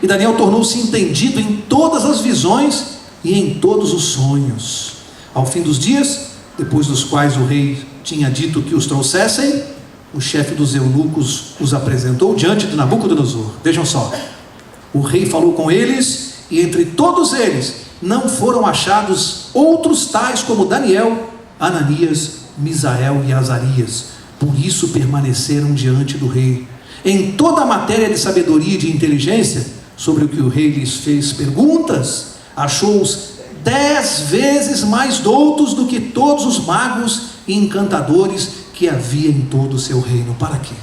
E Daniel tornou-se entendido em todas as visões e em todos os sonhos. Ao fim dos dias, depois dos quais o rei tinha dito que os trouxessem, o chefe dos eunucos os apresentou diante de Nabucodonosor. Vejam só, o rei falou com eles, e entre todos eles não foram achados outros tais como Daniel, Ananias, Misael e Azarias. Por isso permaneceram diante do rei. Em toda a matéria de sabedoria e de inteligência, sobre o que o rei lhes fez perguntas, achou-os 10 vezes mais doutos do que todos os magos e encantadores que havia em todo o seu reino. Para quê?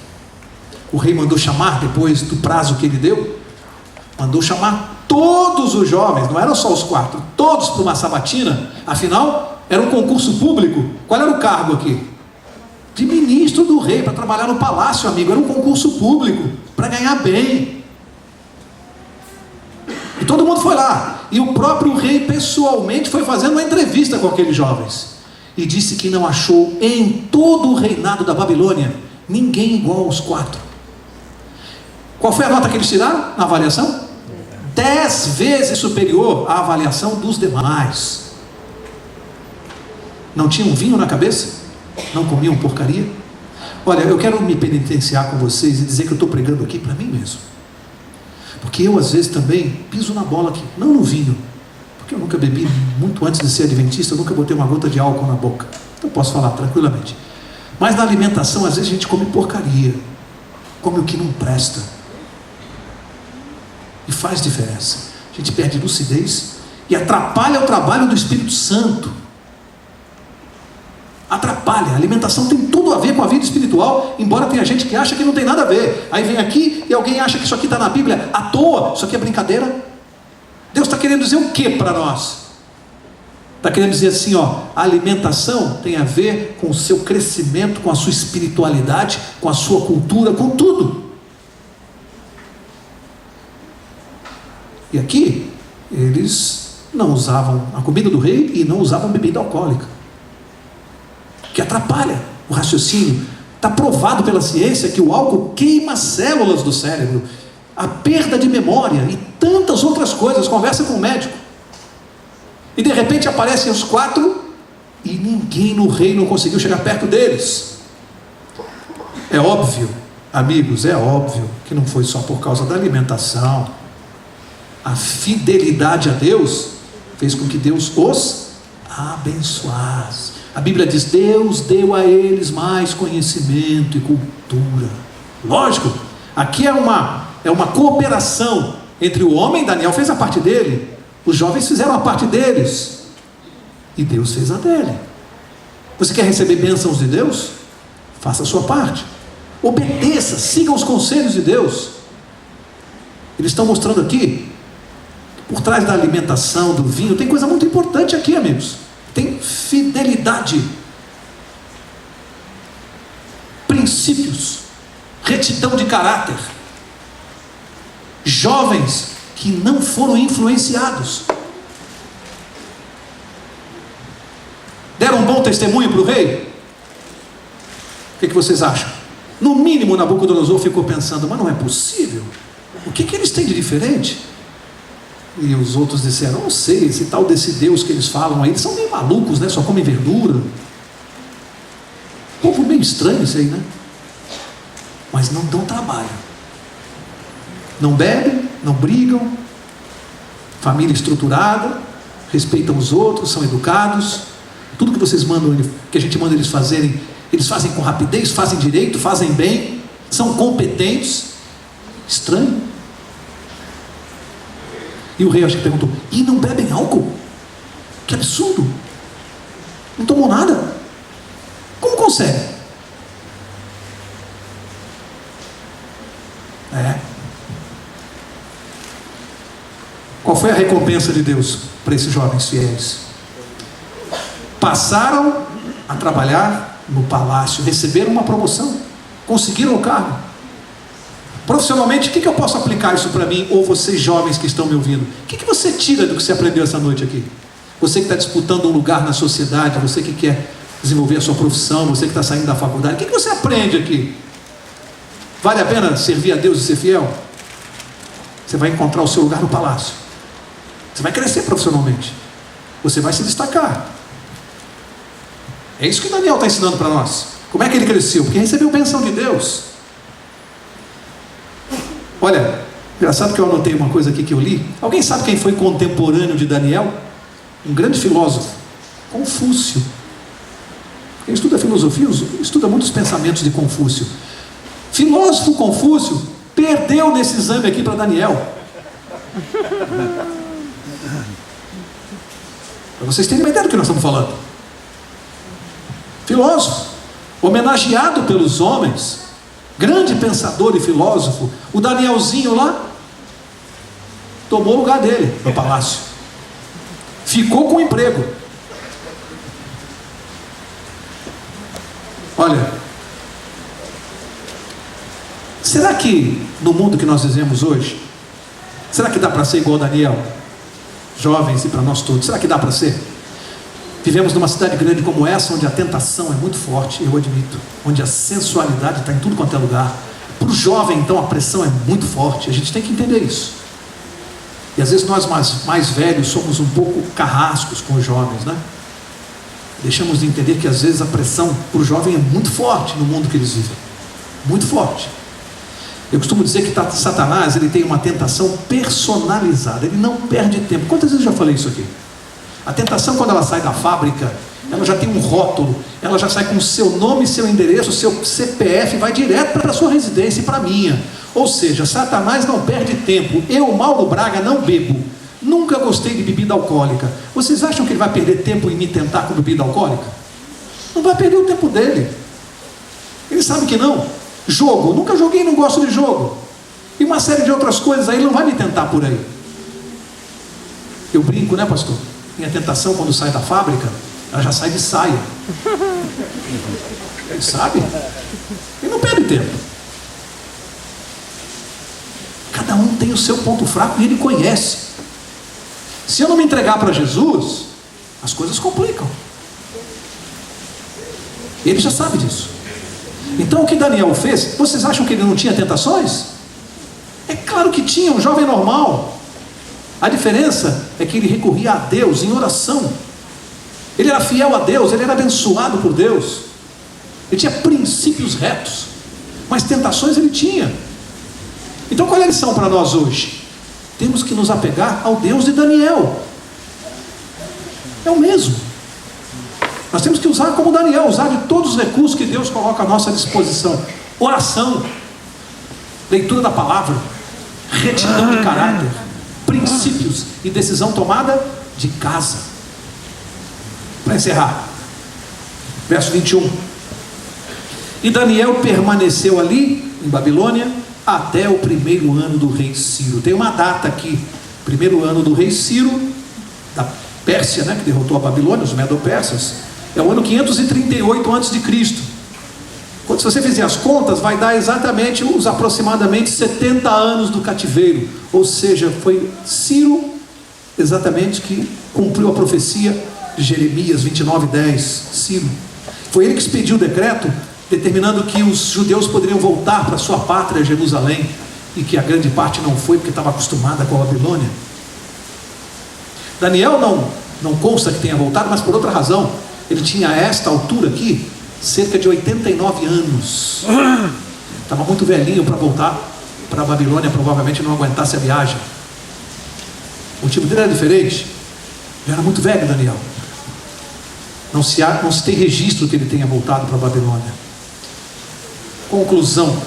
O rei mandou chamar, depois do prazo que ele deu, mandou chamar todos os jovens, não eram só os 4, todos para uma sabatina. Afinal, era um concurso público. Qual era o cargo aqui? De ministro do rei, para trabalhar no palácio, amigo. Era um concurso público, para ganhar bem. E todo mundo foi lá, e o próprio rei pessoalmente foi fazendo uma entrevista com aqueles jovens, e disse que não achou em todo o reinado da Babilônia ninguém igual aos 4. Qual foi a nota que eles tiraram na avaliação? 10 vezes superior à avaliação dos demais. Não tinham vinho na cabeça? Não comiam porcaria? Olha, eu quero me penitenciar com vocês e dizer que eu estou pregando aqui para mim mesmo, porque eu às vezes também piso na bola aqui, não no vinho, porque eu nunca bebi, muito antes de ser adventista, eu nunca botei uma gota de álcool na boca, então posso falar tranquilamente. Mas na alimentação, às vezes a gente come porcaria, come o que não presta, e faz diferença. A gente perde lucidez e atrapalha o trabalho do Espírito Santo. Atrapalha. A alimentação tem tudo a ver com a vida espiritual, embora tenha gente que acha que não tem nada a ver. Aí vem aqui e alguém acha que isso aqui está na Bíblia à toa, isso aqui é brincadeira. Deus está querendo dizer o que para nós? Está querendo dizer assim, ó, a alimentação tem a ver com o seu crescimento, com a sua espiritualidade, com a sua cultura, com tudo. E aqui, eles não usavam a comida do rei e não usavam bebida alcoólica, que atrapalha o raciocínio. Está provado pela ciência que o álcool queima as células do cérebro, a perda de memória e tantas outras coisas. Conversa com o médico. E de repente aparecem os 4 e ninguém no reino conseguiu chegar perto deles. É óbvio, amigos, é óbvio que não foi só por causa da alimentação. A fidelidade a Deus fez com que Deus os abençoasse. A Bíblia diz: Deus deu a eles mais conhecimento e cultura. Lógico, aqui é uma cooperação entre o homem. Daniel fez a parte dele, os jovens fizeram a parte deles, e Deus fez a dele. Você quer receber bênçãos de Deus? Faça a sua parte, obedeça, siga os conselhos de Deus. Eles estão mostrando aqui, por trás da alimentação, do vinho, tem coisa muito importante aqui, amigos. Tem fidelidade, princípios, retidão de caráter, jovens que não foram influenciados, deram um bom testemunho para o rei. O que vocês acham? No mínimo Nabucodonosor ficou pensando: mas não é possível, o que eles têm de diferente? E os outros disseram: não sei, esse tal desse Deus que eles falam aí, eles são meio malucos, né? Só comem verdura. Povo meio estranho isso aí, né? Mas não dão trabalho, não bebem, não brigam, família estruturada, respeitam os outros, são educados. Tudo que vocês mandam, que a gente manda eles fazerem, eles fazem com rapidez, fazem direito, fazem bem, são competentes. Estranho. E o rei acho que perguntou: e não bebem álcool? Que absurdo! Não tomou nada? Como consegue? Qual foi a recompensa de Deus para esses jovens fiéis? Passaram a trabalhar no palácio, receberam uma promoção, conseguiram o cargo. Profissionalmente, o que eu posso aplicar isso para mim, ou vocês jovens que estão me ouvindo? O que você tira do que você aprendeu essa noite aqui? Você que está disputando um lugar na sociedade, você que quer desenvolver a sua profissão, você que está saindo da faculdade, o que você aprende aqui? Vale a pena servir a Deus e ser fiel? Você vai encontrar o seu lugar no palácio. Você vai crescer profissionalmente. Você vai se destacar. É isso que Daniel está ensinando para nós. Como é que ele cresceu? Porque recebeu bênção de Deus. Olha, engraçado que eu anotei uma coisa aqui que eu li. Alguém sabe quem foi contemporâneo de Daniel? Um grande filósofo, Confúcio. Quem estuda filosofia estuda muitos pensamentos de Confúcio. Filósofo Confúcio perdeu nesse exame aqui para Daniel. Para vocês terem uma ideia do que nós estamos falando. Filósofo, homenageado pelos homens, grande pensador e filósofo. O Danielzinho lá tomou o lugar dele no palácio. Ficou com o emprego. Olha, será que no mundo que nós vivemos hoje, será que dá para ser igual a Daniel? Jovens e para nós todos, será que dá para ser? Vivemos numa cidade grande como essa, onde a tentação é muito forte, eu admito, onde a sensualidade está em tudo quanto é lugar. Para o jovem, então, a pressão é muito forte, a gente tem que entender isso. E às vezes nós mais velhos somos um pouco carrascos com os jovens, né? Deixamos de entender que às vezes a pressão para o jovem é muito forte no mundo que eles vivem. Muito forte. Eu costumo dizer que Satanás, ele tem uma tentação personalizada, ele não perde tempo. Quantas vezes eu já falei isso aqui? A tentação, quando ela sai da fábrica, ela já tem um rótulo, ela já sai com o seu nome, seu endereço, seu CPF, vai direto para a sua residência e para a minha. Ou seja, Satanás não perde tempo. Eu, Mauro Braga, não bebo. Nunca gostei de bebida alcoólica. Vocês acham que ele vai perder tempo em me tentar com bebida alcoólica? Não vai perder o tempo dele. Ele sabe que não. Jogo, nunca joguei, não gosto de jogo. E uma série de outras coisas aí, ele não vai me tentar por aí. Eu brinco, né, pastor? Minha tentação, quando sai da fábrica, ela já sai de saia. Ele sabe? Ele não perde tempo. Cada um tem o seu ponto fraco e ele conhece. Se eu não me entregar para Jesus, as coisas complicam. Ele já sabe disso. Então o que Daniel fez, vocês acham que ele não tinha tentações? É claro que tinha, um jovem normal. A diferença é que ele recorria a Deus em oração. Ele era fiel a Deus, ele era abençoado por Deus. Ele tinha princípios retos, mas tentações ele tinha. Então qual é a lição para nós hoje? Temos que nos apegar ao Deus de Daniel. É o mesmo. Nós temos que usar como Daniel, usar de todos os recursos que Deus coloca à nossa disposição. Oração, leitura da palavra, retidão de caráter, princípios e decisão tomada de casa. Para encerrar, verso 21. E Daniel permaneceu ali, em Babilônia, até o primeiro ano do rei Ciro. Tem uma data aqui, primeiro ano do rei Ciro, da Pérsia, né, que derrotou a Babilônia, os Medo-Persas. É o ano 538 a.C. Quando, se você fizer as contas, vai dar exatamente os aproximadamente 70 anos do cativeiro. Ou seja, foi Ciro exatamente que cumpriu a profecia de Jeremias 29:10. Ciro. Foi ele que expediu o decreto determinando que os judeus poderiam voltar para sua pátria, Jerusalém, e que a grande parte não foi porque estava acostumada com a Babilônia. Daniel não consta que tenha voltado, mas por outra razão. Ele tinha a esta altura aqui cerca de 89 anos. Estava muito velhinho para voltar para a Babilônia, provavelmente não aguentasse a viagem. O motivo dele era diferente. Ele era muito velho, Daniel. Não se tem registro que ele tenha voltado para a Babilônia. Conclusão.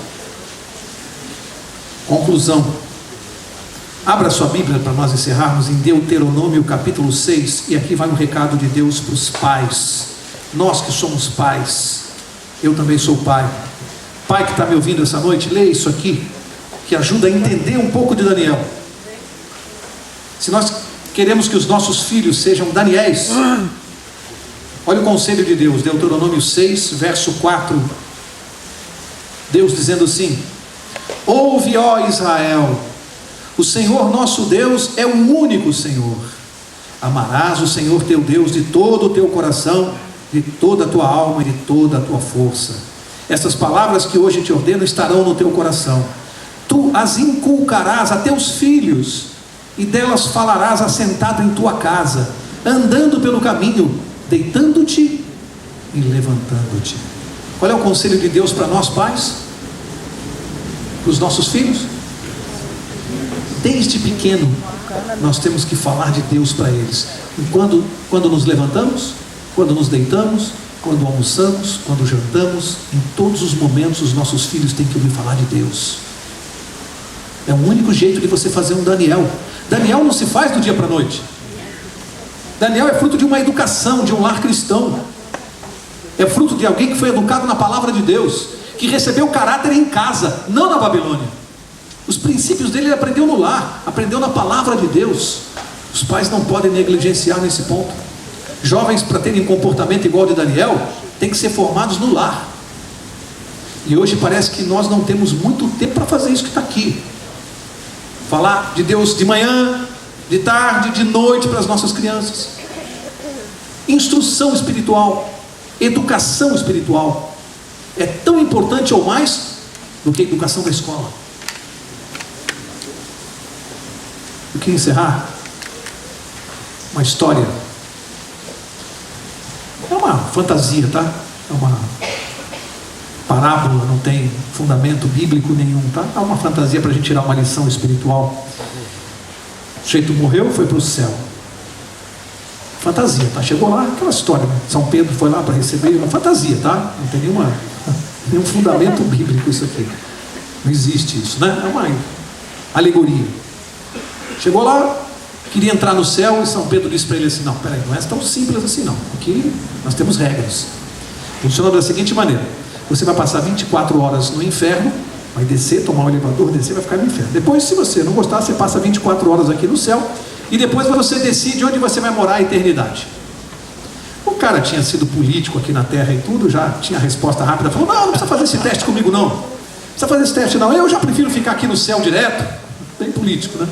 Abra sua Bíblia para nós encerrarmos em Deuteronômio capítulo 6. E aqui vai um recado de Deus para os pais. Nós que somos pais. Eu também sou pai. Pai que está me ouvindo essa noite, leia isso aqui, que ajuda a entender um pouco de Daniel. Se nós queremos que os nossos filhos sejam Daniéis, olha o conselho de Deus, Deuteronômio 6, verso 4. Deus dizendo assim: Ouve, ó Israel, o Senhor nosso Deus é o único Senhor. Amarás o Senhor teu Deus de todo o teu coração, de toda a tua alma e de toda a tua força. Estas palavras que hoje te ordeno estarão no teu coração. Tu as inculcarás a teus filhos, e delas falarás assentado em tua casa, andando pelo caminho, deitando-te e levantando-te. Qual é o conselho de Deus para nós pais? Para os nossos filhos? Desde pequeno nós temos que falar de Deus para eles. E quando nos levantamos, quando nos deitamos, quando almoçamos, quando jantamos, em todos os momentos os nossos filhos têm que ouvir falar de Deus. É o único jeito de você fazer um Daniel. Daniel não se faz do dia para a noite. Daniel é fruto de uma educação, de um lar cristão. É fruto de alguém que foi educado na palavra de Deus, que recebeu caráter em casa, não na Babilônia. Os princípios dele ele aprendeu no lar, aprendeu na palavra de Deus. Os pais não podem negligenciar nesse ponto. Jovens, para terem um comportamento igual ao de Daniel, têm que ser formados no lar. E hoje parece que nós não temos muito tempo para fazer isso que está aqui. Falar de Deus de manhã, de tarde, de noite para as nossas crianças. Instrução espiritual, educação espiritual é tão importante ou mais do que a educação da escola. Eu queria encerrar uma história. É uma fantasia, tá? É uma parábola, não tem fundamento bíblico nenhum, tá? É uma fantasia para a gente tirar uma lição espiritual. O sujeito morreu, foi para o céu. Fantasia, tá? Chegou lá, aquela história, né? São Pedro foi lá para receber, uma fantasia, tá? Não tem nenhum fundamento bíblico isso aqui. Não existe isso, né? É uma alegoria. Chegou lá, queria entrar no céu, e São Pedro disse para ele assim: não, peraí, não é tão simples assim não. Aqui nós temos regras. Funciona da seguinte maneira: você vai passar 24 horas no inferno, vai descer, tomar o elevador, descer, vai ficar no inferno. Depois, se você não gostar, você passa 24 horas aqui no céu, e depois você decide onde você vai morar a eternidade. O cara tinha sido político aqui na terra e tudo, já tinha a resposta rápida, falou: não precisa fazer esse teste comigo não. Não precisa fazer esse teste não, eu já prefiro ficar aqui no céu direto. Bem político, né?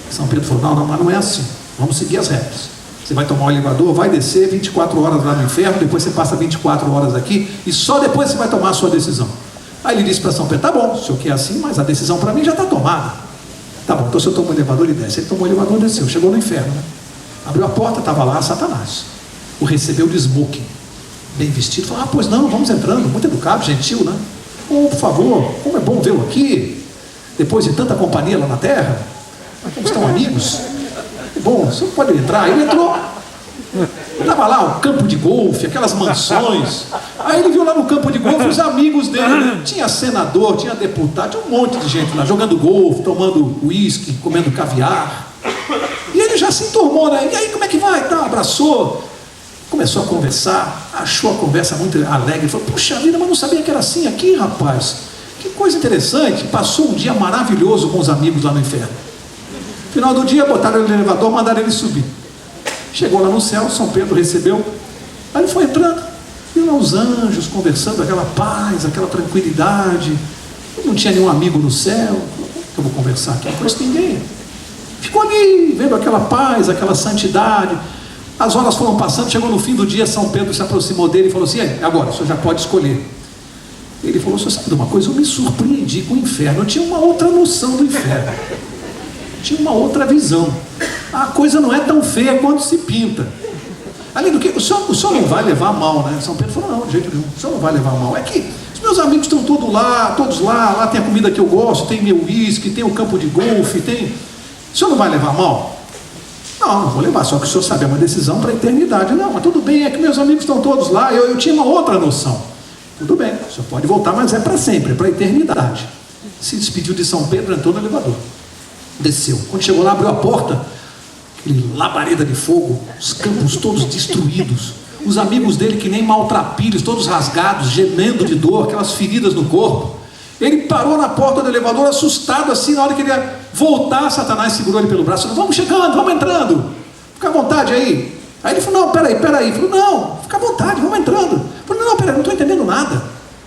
São Pedro falou: não, mas não é assim, vamos seguir as regras. Você vai tomar o elevador, vai descer 24 horas lá no inferno, depois você passa 24 horas aqui, e só depois você vai tomar a sua decisão. Aí ele disse para São Pedro: tá bom, o senhor quer assim, mas a decisão para mim já está tomada. Tá bom, então o senhor toma o elevador e desce. Ele tomou o elevador e desceu, chegou no inferno, né? Abriu a porta, estava lá Satanás. O recebeu de smoking, bem vestido, falou: pois não, vamos entrando, muito educado, gentil, né? Por favor, como é bom vê-lo aqui, depois de tanta companhia lá na terra, como estão amigos, é bom, o senhor pode entrar. Ele entrou, estava lá o campo de golfe, aquelas mansões. Aí ele viu lá no campo de golfe os amigos dele, né? Tinha senador, tinha deputado, tinha um monte de gente lá, jogando golfe, tomando uísque, comendo caviar. E ele já se enturmou, né? E aí, como é que vai? Tá, abraçou, começou a conversar, achou a conversa muito alegre, falou: puxa vida, mas não sabia que era assim aqui, rapaz. Que coisa interessante. Passou um dia maravilhoso com os amigos lá no inferno. No final do dia, botaram ele no elevador, mandaram ele subir. Chegou lá no céu, São Pedro recebeu. Aí ele foi entrando, viu lá os anjos conversando, aquela paz, aquela tranquilidade. Não tinha nenhum amigo no céu. Como eu vou conversar aqui? Não conheço ninguém. Ficou ali, vendo aquela paz, aquela santidade. As horas foram passando, chegou no fim do dia, São Pedro se aproximou dele e falou assim: agora, o senhor já pode escolher. Ele falou: o senhor sabe de uma coisa? Eu me surpreendi com o inferno. Eu tinha uma outra noção do inferno. Tinha uma outra visão. A coisa não é tão feia quanto se pinta. Além do que, o senhor não vai levar a mal, né? São Pedro falou: não, de jeito nenhum, o senhor não vai levar a mal. É que os meus amigos estão todos lá tem a comida que eu gosto, tem meu uísque, tem o campo de golfe, tem... O senhor não vai levar a mal? Não vou levar, só que o senhor sabe, é uma decisão para a eternidade. Não, mas tudo bem, é que meus amigos estão todos lá, eu tinha uma outra noção. Tudo bem, o senhor pode voltar, mas é para sempre, é para a eternidade. Se despediu de São Pedro, entrou no elevador. Desceu. Quando chegou lá, abriu a porta, aquele labareda de fogo, os campos todos destruídos, os amigos dele que nem maltrapilhos, todos rasgados, gemendo de dor, aquelas feridas no corpo. Ele parou na porta do elevador, assustado assim. Na hora que ele ia voltar, Satanás segurou ele pelo braço: vamos chegando, vamos entrando, fica à vontade aí. Aí ele falou: não, peraí. Ele falou: não, fica à vontade, vamos entrando. Ele falou: não, peraí, não estou entendendo nada.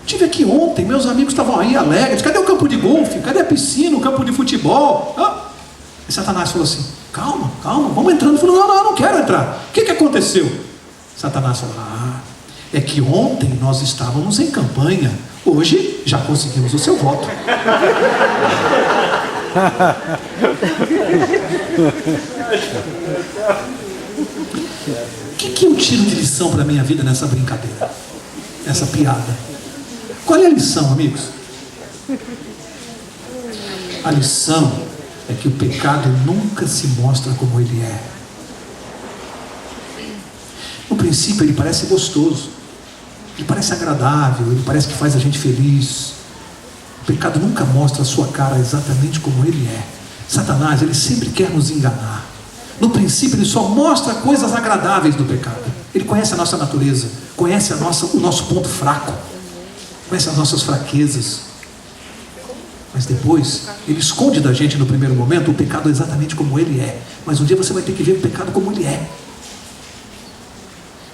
Estive aqui ontem, meus amigos estavam aí alegres. Cadê o campo de golfe? Cadê a piscina, o campo de futebol? E Satanás falou assim: calma, vamos entrando. Ele falou: não, eu não quero entrar. O que aconteceu? Satanás falou: é que ontem nós estávamos em campanha, hoje já conseguimos o seu voto. O que eu tiro de lição para a minha vida nessa brincadeira? Essa piada? Qual é a lição, amigos? A lição é que o pecado nunca se mostra como ele é. No princípio ele parece gostoso, ele parece agradável, ele parece que faz a gente feliz. O pecado nunca mostra a sua cara exatamente como ele é. Satanás, ele sempre quer nos enganar. No princípio ele só mostra coisas agradáveis do pecado. Ele conhece a nossa natureza, conhece o nosso ponto fraco, conhece as nossas fraquezas. Mas depois ele esconde da gente no primeiro momento o pecado exatamente como ele é. Mas um dia você vai ter que ver o pecado como ele é.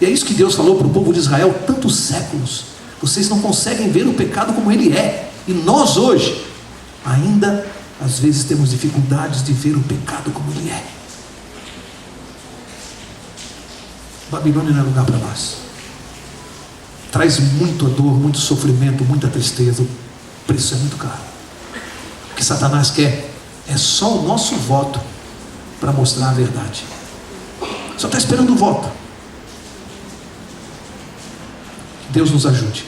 E é isso que Deus falou para o povo de Israel tantos séculos: vocês não conseguem ver o pecado como ele é. E nós hoje ainda às vezes temos dificuldades de ver o pecado como ele é. Babilônia não é lugar para nós. Traz muita dor, muito sofrimento, muita tristeza. O preço é muito caro. O que Satanás quer é só o nosso voto para mostrar a verdade. Só está esperando o voto. Que Deus nos ajude.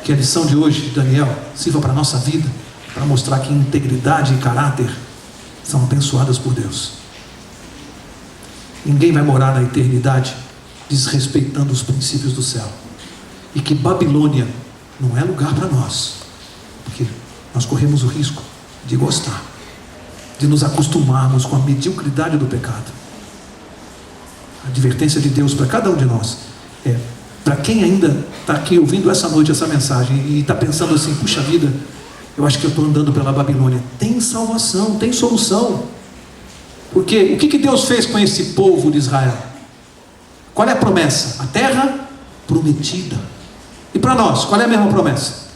Que a lição de hoje de Daniel sirva para a nossa vida, para mostrar que integridade e caráter são abençoadas por Deus. Ninguém vai morar na eternidade desrespeitando os princípios do céu. E que Babilônia não é lugar para nós, porque nós corremos o risco de gostar, de nos acostumarmos com a mediocridade do pecado. A advertência de Deus para cada um de nós é: para quem ainda está aqui ouvindo essa noite essa mensagem e está pensando assim: puxa vida, eu acho que eu estou andando pela Babilônia. Tem salvação, tem solução. Porque o que Deus fez com esse povo de Israel? Qual é a promessa? A terra prometida. E para nós, qual é a mesma promessa?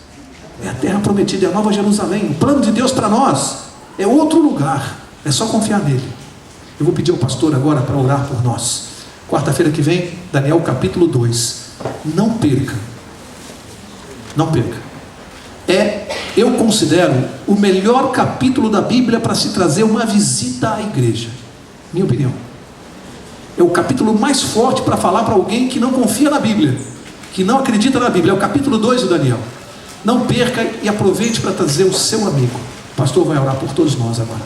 É a terra prometida, é a Nova Jerusalém. O plano de Deus para nós é outro lugar. É só confiar nele. Eu vou pedir ao pastor agora para orar por nós. Quarta-feira que vem, Daniel capítulo 2. Não perca. Não perca. Eu considero o melhor capítulo da Bíblia para se trazer uma visita à igreja. Minha opinião. É o capítulo mais forte para falar para alguém que não confia na Bíblia, que não acredita na Bíblia. É o capítulo 2 de Daniel. Não perca e aproveite para trazer o seu amigo. O pastor vai orar por todos nós agora.